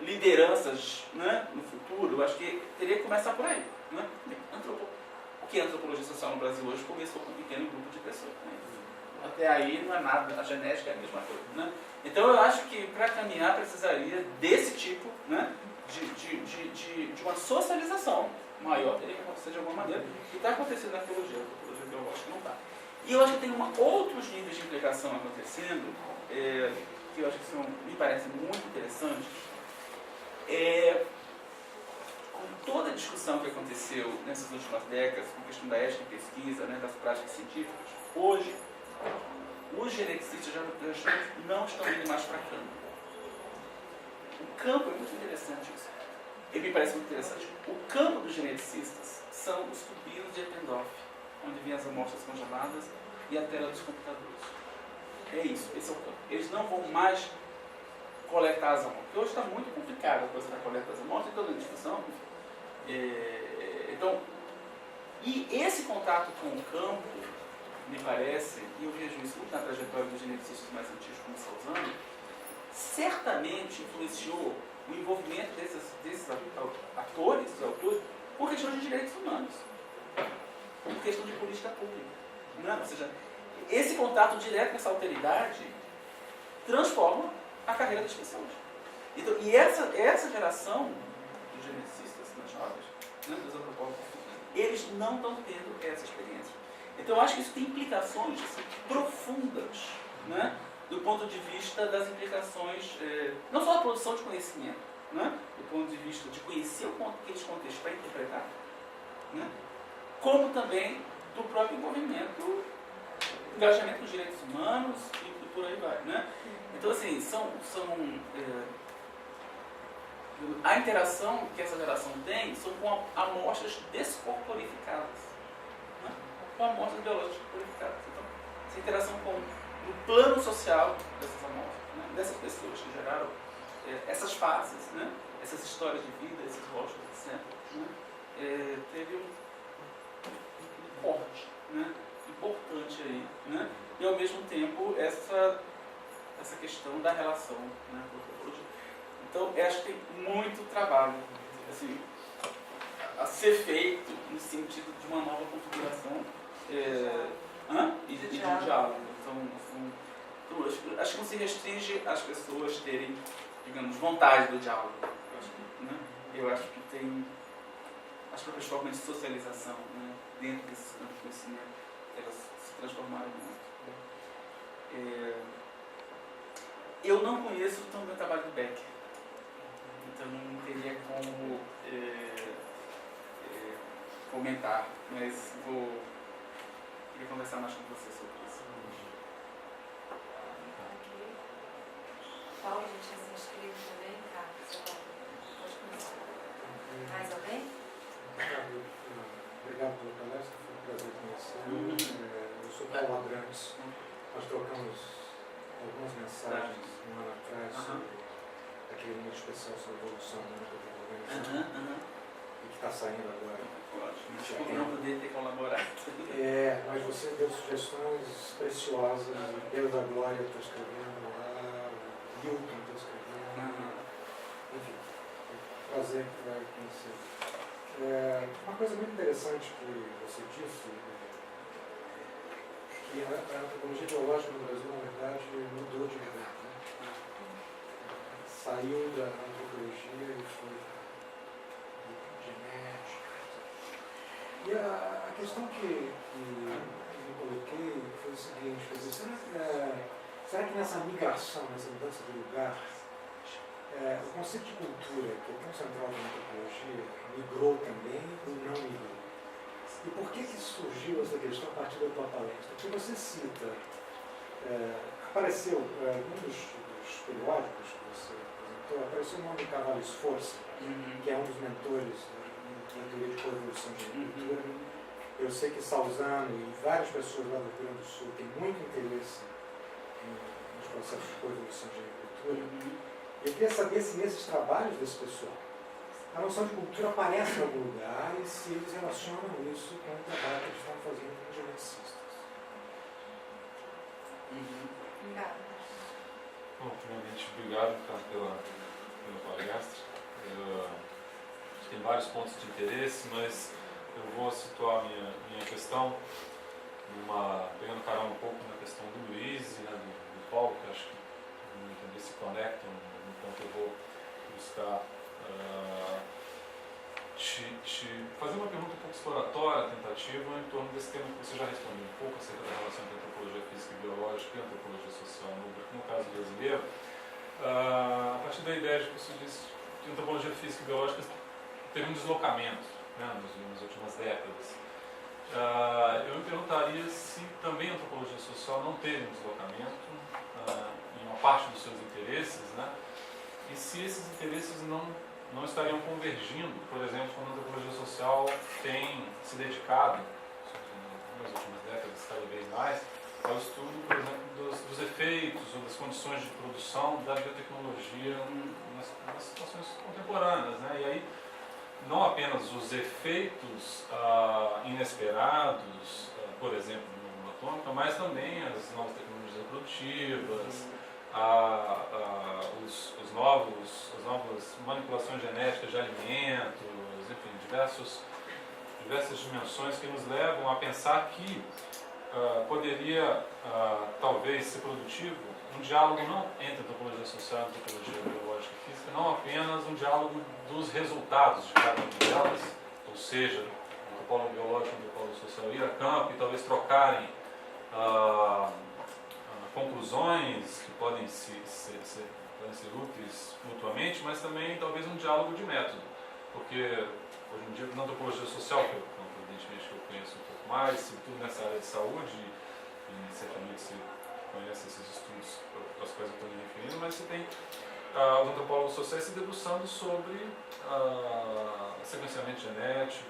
lideranças, né, no futuro, eu acho que teria que começar por aí. Né? O que é antropologia social no Brasil hoje começou com um pequeno grupo de pessoas. Né? Até aí não é nada, a genética é a mesma coisa. Né? Então eu acho que para caminhar precisaria desse tipo, né, de uma socialização maior, teria que acontecer de alguma maneira, que está acontecendo na arqueologia biológica não está. E eu acho que tem outros níveis de implicação acontecendo, que eu acho que me parecem muito interessantes, com toda a discussão que aconteceu nessas últimas décadas, com a questão da ética em pesquisa, né, das práticas científicas, hoje, os geneticistas já não estão indo mais para campo. O campo é muito interessante isso. Ele me parece muito interessante. O campo dos geneticistas são os tubinos de Eppendorf, onde vêm as amostras congeladas e a tela dos computadores. É isso, esse é o campo. Eles não vão mais coletar as amostras, porque hoje está muito complicado a coisa da coleta das amostras, toda a discussão. Então, e esse contato com o campo, me parece, e eu vejo isso muito na trajetória dos geneticistas mais antigos, como Salzano, certamente influenciou o envolvimento desses atores, os autores, por questões de direitos humanos, por questão de política pública. Né? Ou seja, esse contato direto com essa alteridade transforma a carreira das pessoas. Então, e essa geração dos geneticistas mais jovens, né, dos antropólogos, eles não estão tendo essa experiência. Então, eu acho que isso tem implicações assim, profundas, né, do ponto de vista das implicações, não só da produção de conhecimento, né, do ponto de vista de conhecer aqueles contextos para interpretar, né, como também do próprio envolvimento, engajamento dos direitos humanos e por aí vai. Né? Então, assim, A interação que essa geração tem são com amostras descorporificadas, né? Com amostras biológicas corporificadas. Então, essa interação com o plano social dessas amostras, né? Dessas pessoas que geraram essas faces, né? Essas histórias de vida, esses rostos, etc., né? Teve um corte, né? Importante aí, né? E ao mesmo tempo essa questão da relação, né? Com a antropologia. Então, eu acho que tem muito trabalho assim, a ser feito no sentido de uma nova configuração e de diálogo. Então, acho que não se restringe às pessoas terem, digamos, vontade do diálogo. Eu acho que tem as próprias formas de socialização, né, dentro desse campo de conhecimento, elas se transformaram muito. Eu não conheço tão bem o trabalho do Becker, então não teria como comentar, mas queria conversar mais com você sobre isso. Paulo já tinha se inscrito também, tá? Pode começar. Mais alguém? Obrigado pela palestra, foi um prazer conhecer. Eu sou Paulo Abrantes. Nós trocamos algumas mensagens um ano atrás sobre aquele livro especial sobre a evolução humana que eu estava organizando e que está saindo agora. Desculpa não poder ter colaborado. Mas você deu sugestões preciosas. Deus da Glória está escrevendo lá, o Hilton está escrevendo. Enfim, prazer conhecer. Uma coisa muito interessante que você disse, que a antropologia biológica no Brasil, na verdade, mudou de lugar. Né? Saiu da antropologia e foi genética. E a questão que me coloquei foi o seguinte, quer dizer, será que nessa migração, nessa mudança de lugar, o conceito de cultura, que é tão central na antropologia, migrou também ou não migrou? E por que surgiu essa questão a partir da tua palestra? Porque você cita, apareceu num dos periódicos que você apresentou, apareceu o nome de Carvalho Sforza, que é um dos mentores da teoria de coevolução de agricultura. Eu sei que Salzano e várias pessoas lá do Rio Grande do Sul têm muito interesse nos processos de coevolução de agricultura. Eu queria saber se nesses trabalhos desse pessoal a noção de cultura aparece em algum lugar e se eles relacionam isso com o trabalho que eles estão fazendo com os geneticistas. Obrigada. Bom, primeiramente, obrigado pela palestra. Tem vários pontos de interesse, mas eu vou situar a minha questão pegando carona um pouco na questão do Luiz e do Paulo, que acho que entender se conectam, enquanto eu vou buscar te fazer uma pergunta um pouco exploratória, tentativa, em torno desse tema que você já respondeu um pouco acerca da relação entre antropologia física e biológica e antropologia social no caso brasileiro, a partir da ideia de que você disse que antropologia física e biológica teve um deslocamento, né, nas últimas décadas. Eu me perguntaria se também a antropologia social não teve um deslocamento em uma parte dos seus interesses, né, e se esses interesses não estariam convergindo, por exemplo, quando a antropologia social tem se dedicado, nas últimas décadas, cada vez mais, ao estudo, por exemplo, dos efeitos ou das condições de produção da biotecnologia nas situações contemporâneas, né? E aí, não apenas os efeitos inesperados, por exemplo, no mundo atômico, mas também as novas tecnologias reprodutivas, as novas manipulações genéticas de alimentos, enfim, diversas dimensões que nos levam a pensar que poderia talvez ser produtivo um diálogo não entre antropologia social e antropologia biológica e física, não apenas um diálogo dos resultados de cada uma delas, ou seja, o antropólogo biológico e o antropólogo social ir a campo e talvez trocarem conclusões que podem ser úteis mutuamente, mas também talvez um diálogo de método, porque hoje em dia na antropologia social, que evidentemente eu conheço um pouco mais, sobretudo nessa área de saúde, e certamente você conhece esses estudos aos quais eu estou me referindo, mas você tem os antropólogos sociais se debruçando sobre sequenciamento genético,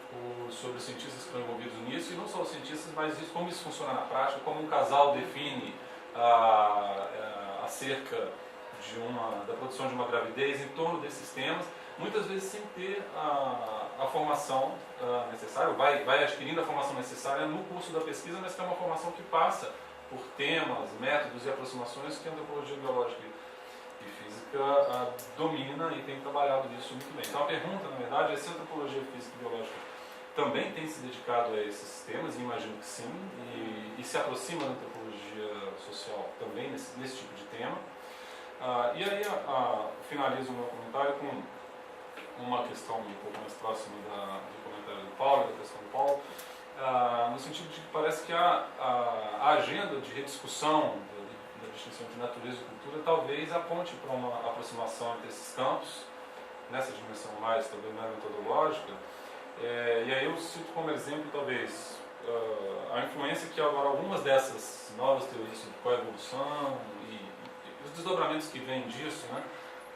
sobre os cientistas que estão envolvidos nisso, e não só os cientistas, mas como isso funciona na prática, como um casal define acerca da produção de uma gravidez em torno desses temas, muitas vezes sem ter a formação necessária, vai adquirindo a formação necessária no curso da pesquisa, mas que é uma formação que passa por temas, métodos e aproximações que a antropologia biológica e física domina e tem trabalhado nisso muito bem. Então a pergunta, na verdade, é se a antropologia física e biológica também tem se dedicado a esses temas, e imagino que sim, e se aproxima da antropologia social também nesse tipo de tema. E aí finalizo o meu comentário com uma questão um pouco mais próxima do comentário do Paulo, da questão do Paulo, no sentido de que parece que a agenda de rediscussão da distinção entre natureza e cultura talvez aponte para uma aproximação entre esses campos, nessa dimensão mais, talvez mais metodológica. E aí eu cito como exemplo, talvez, a influência que agora algumas dessas novas teorias sobre coevolução e os desdobramentos que vêm disso, né,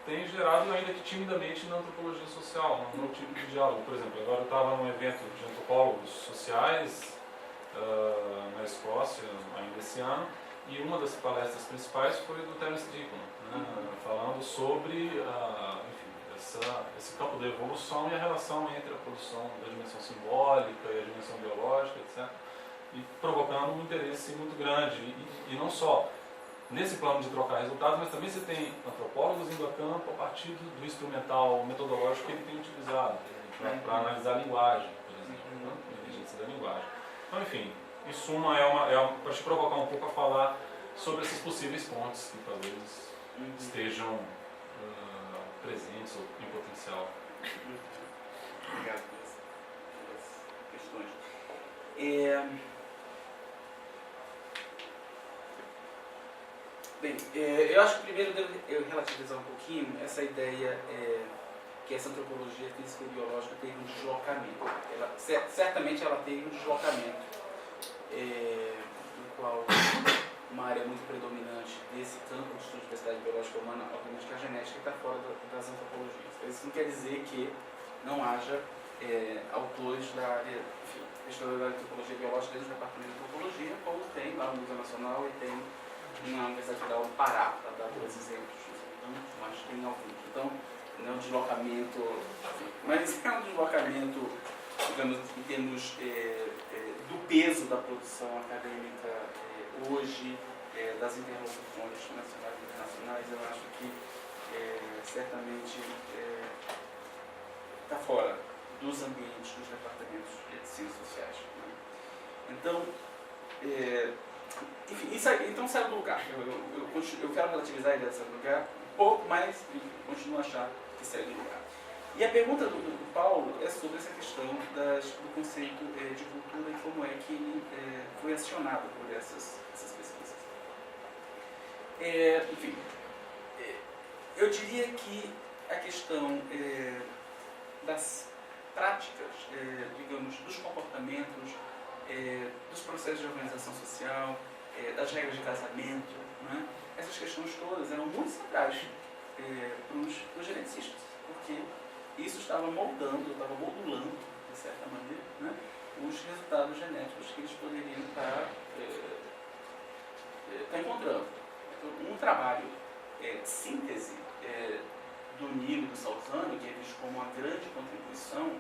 tem gerado, ainda que timidamente, na antropologia social, num novo tipo de diálogo. Por exemplo, agora eu estava num evento de antropólogos sociais na Escócia, ainda esse ano, e uma das palestras principais foi do Terence Deacon, né, falando sobre esse campo da evolução e a relação entre a produção da dimensão simbólica e a dimensão biológica, etc., e provocando um interesse muito grande, e não só nesse plano de trocar resultados, mas também você tem antropólogos indo a campo a partir do instrumental metodológico que ele tem utilizado para analisar a linguagem, por exemplo, a inteligência da linguagem. Então, enfim, em suma, para te provocar um pouco a falar sobre esses possíveis pontos que talvez estejam presentes ou em potencial. Obrigado pelas questões. Bem, eu acho que primeiro devo relativizar um pouquinho essa ideia que essa antropologia física e biológica teve um deslocamento. Certamente ela teve um deslocamento, no qual uma área muito predominante desse campo de estudo de diversidade biológica humana, obviamente que a genética está fora das antropologias. Isso não quer dizer que não haja autores da área, enfim, da antropologia biológica dentro do departamento de antropologia, como tem lá no Museu Nacional e tem na Universidade Federal do Pará, para dar dois exemplos. Então, acho que tem alguns. Então, não é um deslocamento, mas é um deslocamento, digamos, em termos do peso da produção acadêmica hoje, das interlocuções nacionais e internacionais. Eu acho que certamente está fora dos ambientes dos departamentos de ciências sociais. Né? Então, enfim, então sai do lugar. Eu quero relativizar a ideia de sair do lugar um pouco, mas continuo a achar que sai do lugar. E a pergunta do Paulo é sobre essa questão do conceito de cultura e como é que ele foi acionado por essas pesquisas. Enfim, eu diria que a questão das práticas, digamos, dos comportamentos, dos processos de organização social, das regras de casamento, né? Essas questões todas eram muito centrais para os geneticistas, porque isso estava modulando, de certa maneira, né, os resultados genéticos que eles poderiam estar encontrando. Então, um trabalho síntese do Nilo e do Salzano, que é visto como uma grande contribuição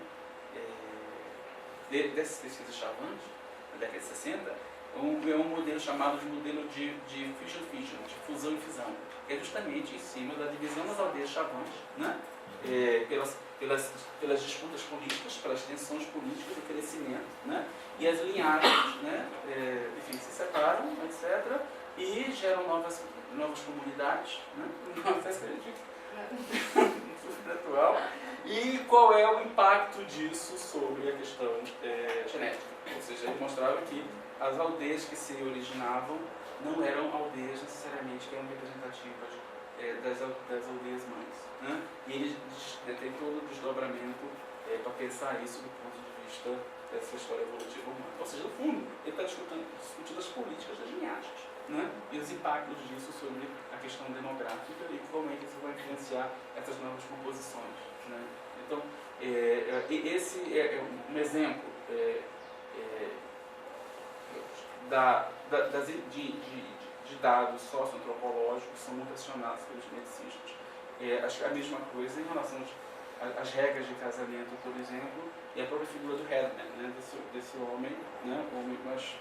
dessas pesquisas chavantes, na década de 60, é um modelo chamado de modelo de fission-fission, de fusão e fisão, que é justamente em cima da divisão das aldeias chavantes, né? Pelas disputas políticas, pelas tensões políticas do crescimento, né? E as linhagens, né? Enfim, se separam, etc., e geram novas comunidades, né? Atual. E qual é o impacto disso sobre a questão genética? Ou seja, ele mostrava que as aldeias que se originavam não eram aldeias necessariamente que eram representativas das aldeias mães. Né? E ele tem todo o desdobramento para pensar isso do ponto de vista dessa história evolutiva humana. Ou seja, no fundo, ele está discutindo as políticas das linhagens, né? E os impactos disso sobre a questão demográfica e como é que isso vai influenciar essas novas composições, né? Então, esse é um exemplo de dados socioantropológicos que são muito acionados pelos geneticistas. Acho que é a mesma coisa em relação às regras de casamento, por exemplo, e a própria figura do headman, né, desse homem, né, o homem mais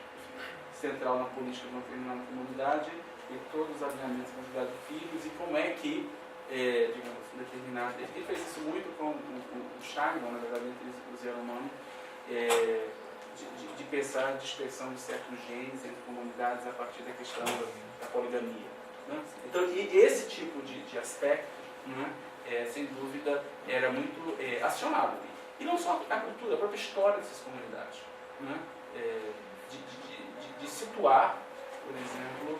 central na política de uma determinada comunidade, e todos os alinhamentos com a quantidade de filhos, e como é que, digamos, determinado. Ele fez isso muito com o Scheinman, na verdade, entre os Yanomami, de pensar a dispersão de certos genes entre comunidades a partir da questão da poligamia, né? Então, esse tipo de aspecto, né, sem dúvida, era muito acionado. E não só a cultura, a própria história dessas comunidades, né? De situar, por exemplo,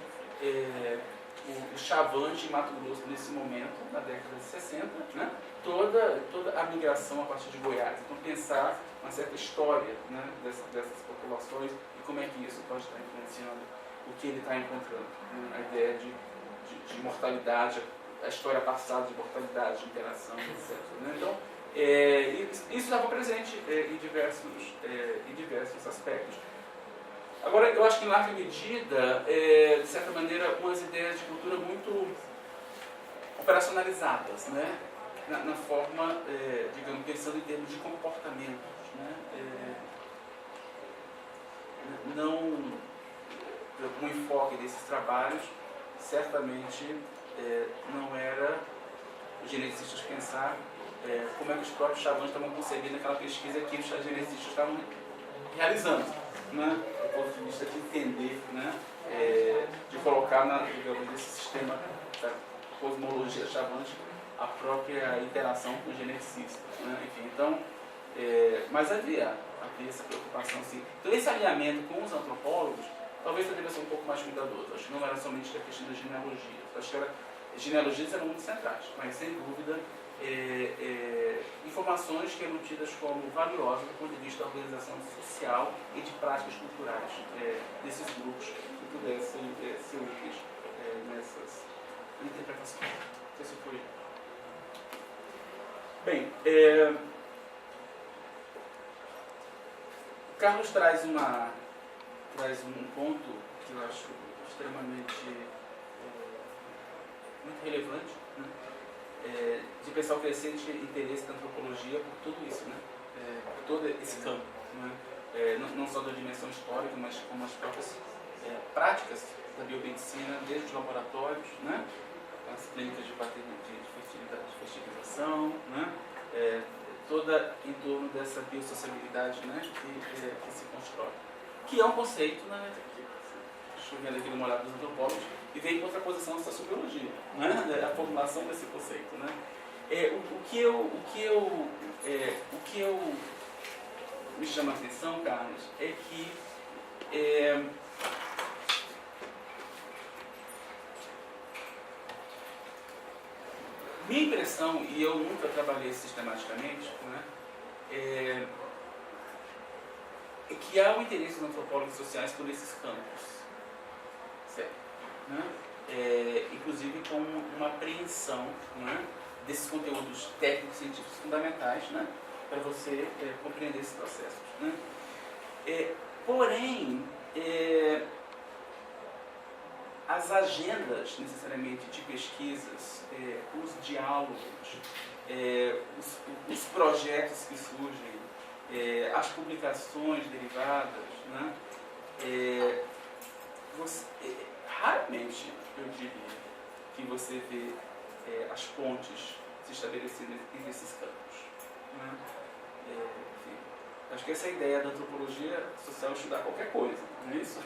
o Chavante em Mato Grosso nesse momento, na década de 60, né? toda a migração a partir de Goiás. Então, pensar uma certa história, né, dessas populações e como é que isso pode estar influenciando o que ele está encontrando, né? A ideia de mortalidade, a história passada de mortalidade, de interação, etc. Né? Então, isso estava presente em diversos aspectos. Agora, eu acho que em larga medida, de certa maneira, umas ideias de cultura muito operacionalizadas, né? Na forma, digamos, pensando em termos de comportamentos, né? O enfoque desses trabalhos certamente não era os geneticistas pensar como é que os próprios chavões estavam concebendo aquela pesquisa que os geneticistas estavam realizando, né? Do ponto de vista de entender, né? De colocar digamos, nesse sistema da cosmologia chavante a própria interação com o geneticista, né? Enfim, então, mas havia essa preocupação, sim. Então, esse alinhamento com os antropólogos talvez devia ser um pouco mais cuidadoso. Acho que não era somente a questão da genealogia. Acho que genealogias eram muito centrais, mas sem dúvida informações que eram tidas como valiosas do ponto de vista da organização social e de práticas culturais desses grupos que pudessem ser úteis nessas interpretações. Não sei se foi. Bem, Carlos traz um ponto que eu acho extremamente muito relevante, né? De pensar o crescente interesse da antropologia por tudo isso, né? Por todo esse campo, né? Não só da dimensão histórica, mas como as próprias práticas da biomedicina, desde os laboratórios, né? As clínicas de fertilização, né? Toda em torno dessa biosociabilidade, né? que se constrói. Que é um conceito, né? Chovendo aqui no olhar dos antropólogos, e vem em contraposição à sociobiologia, né? A formulação desse conceito, né? O que me chama a atenção, Carlos, é que minha impressão, e eu nunca trabalhei sistematicamente, né, é que há um interesse dos antropólogos sociais por esses campos, certo? Né? Inclusive com uma apreensão, né, desses conteúdos técnicos e científicos fundamentais, né, para você compreender esses processos. Né? Porém, as agendas, necessariamente, de pesquisas, os diálogos, os projetos que surgem, as publicações derivadas, né? Raramente, eu diria, que você vê as pontes se estabelecendo entre esses campos. Né? Enfim, acho que essa é a ideia da antropologia social, estudar qualquer coisa, não é isso?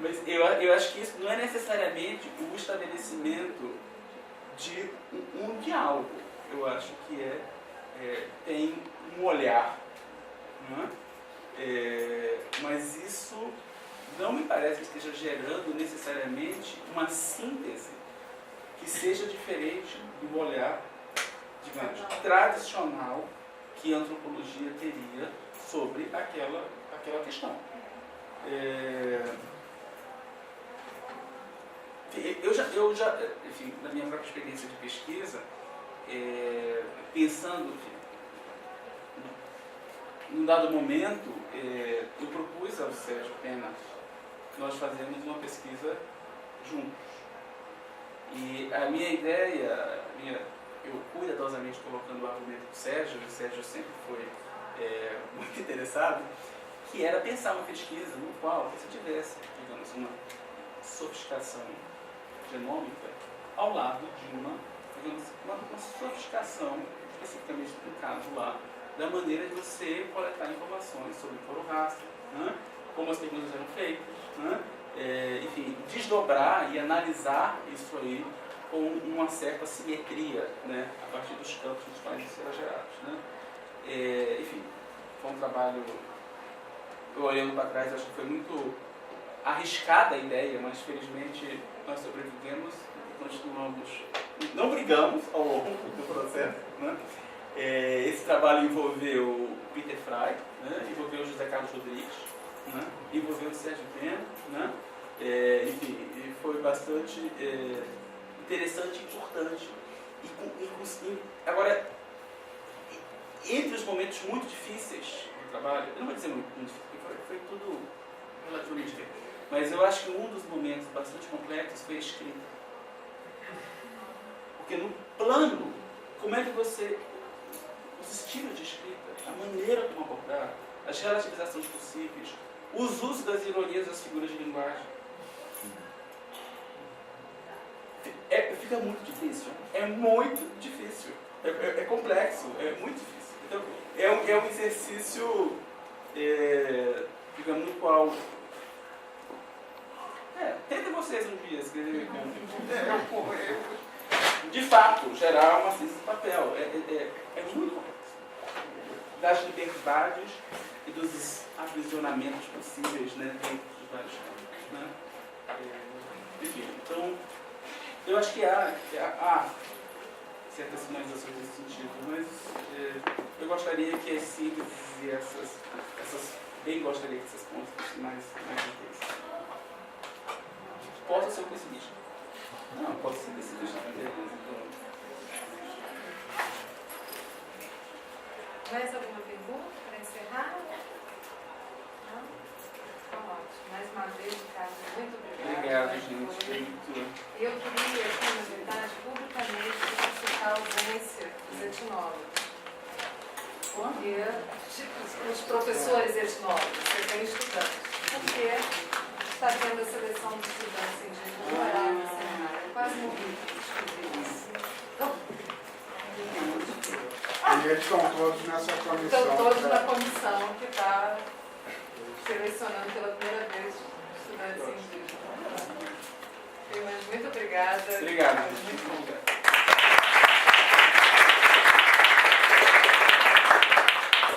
Mas eu acho que isso não é necessariamente o estabelecimento de um diálogo. Eu acho que tem um olhar, né? Mas isso não me parece que esteja gerando necessariamente uma síntese que seja diferente do olhar, digamos, tradicional que a antropologia teria sobre aquela questão. Eu já, enfim, na minha própria experiência de pesquisa, pensando, enfim, num dado momento, eu propus ao Sérgio Pena que nós fazemos uma pesquisa juntos. E a minha ideia, eu cuidadosamente colocando o argumento do Sérgio, e o Sérgio sempre foi muito interessado, que era pensar uma pesquisa no qual você tivesse, digamos, uma sofisticação genômica ao lado de uma sofisticação, especificamente no caso lá, da maneira de você coletar informações sobre coro-raça, né? Como as perguntas eram feitas, né? Enfim, desdobrar e analisar isso aí com uma certa simetria, né? A partir dos campos dos quais isso era gerado, né? Enfim, foi um trabalho, olhando para trás, acho que foi muito arriscada a ideia, mas felizmente nós sobrevivemos e continuamos, não brigamos ao longo do processo, né? Esse trabalho envolveu o Peter Frey, né? Envolveu o José Carlos Rodrigues, né? Envolveu o Sérgio Pena, né? Enfim, foi bastante interessante e importante. Agora, entre os momentos muito difíceis do trabalho, eu não vou dizer muito difícil, porque foi tudo relativamente bem, mas eu acho que um dos momentos bastante complexos foi a escrita. Porque no plano, como é que você, os estilos de escrita, a maneira como abordar, as relativizações possíveis, os usos das ironias das figuras de linguagem, fica muito difícil. É muito difícil. É complexo, é muito difícil. Então, é um exercício, digamos, no qual... tentem vocês um dia escrever de fato, gerar uma ciência de papel. É muito complexo. Das liberdades e dos aprisionamentos possíveis, né, dentro de vários campos, né? Enfim, então, eu acho que há certas sinalizações nesse sentido, mas eu gostaria que as sínteses e bem gostaria que essas pontas fossem mais intensas. Posso ser um pessimista? Não, posso ser pessimista também. Então... Mais alguma pergunta para encerrar? Não? Então, ótimo. Mais uma vez, Ricardo, muito obrigada. Obrigado, gente. Eu queria aqui, na verdade, publicamente solicitar a ausência dos etnólogos. Porque os professores etnólogos, você tem estudantes. Porque está tendo a seleção de estudantes em jeito de horário no seminário. Eu quase morri de descobrir isso. E eles estão todos nessa comissão. Estão todos na comissão que está selecionando pela primeira vez estudantes indígenas. Muito obrigada. Obrigado. Muito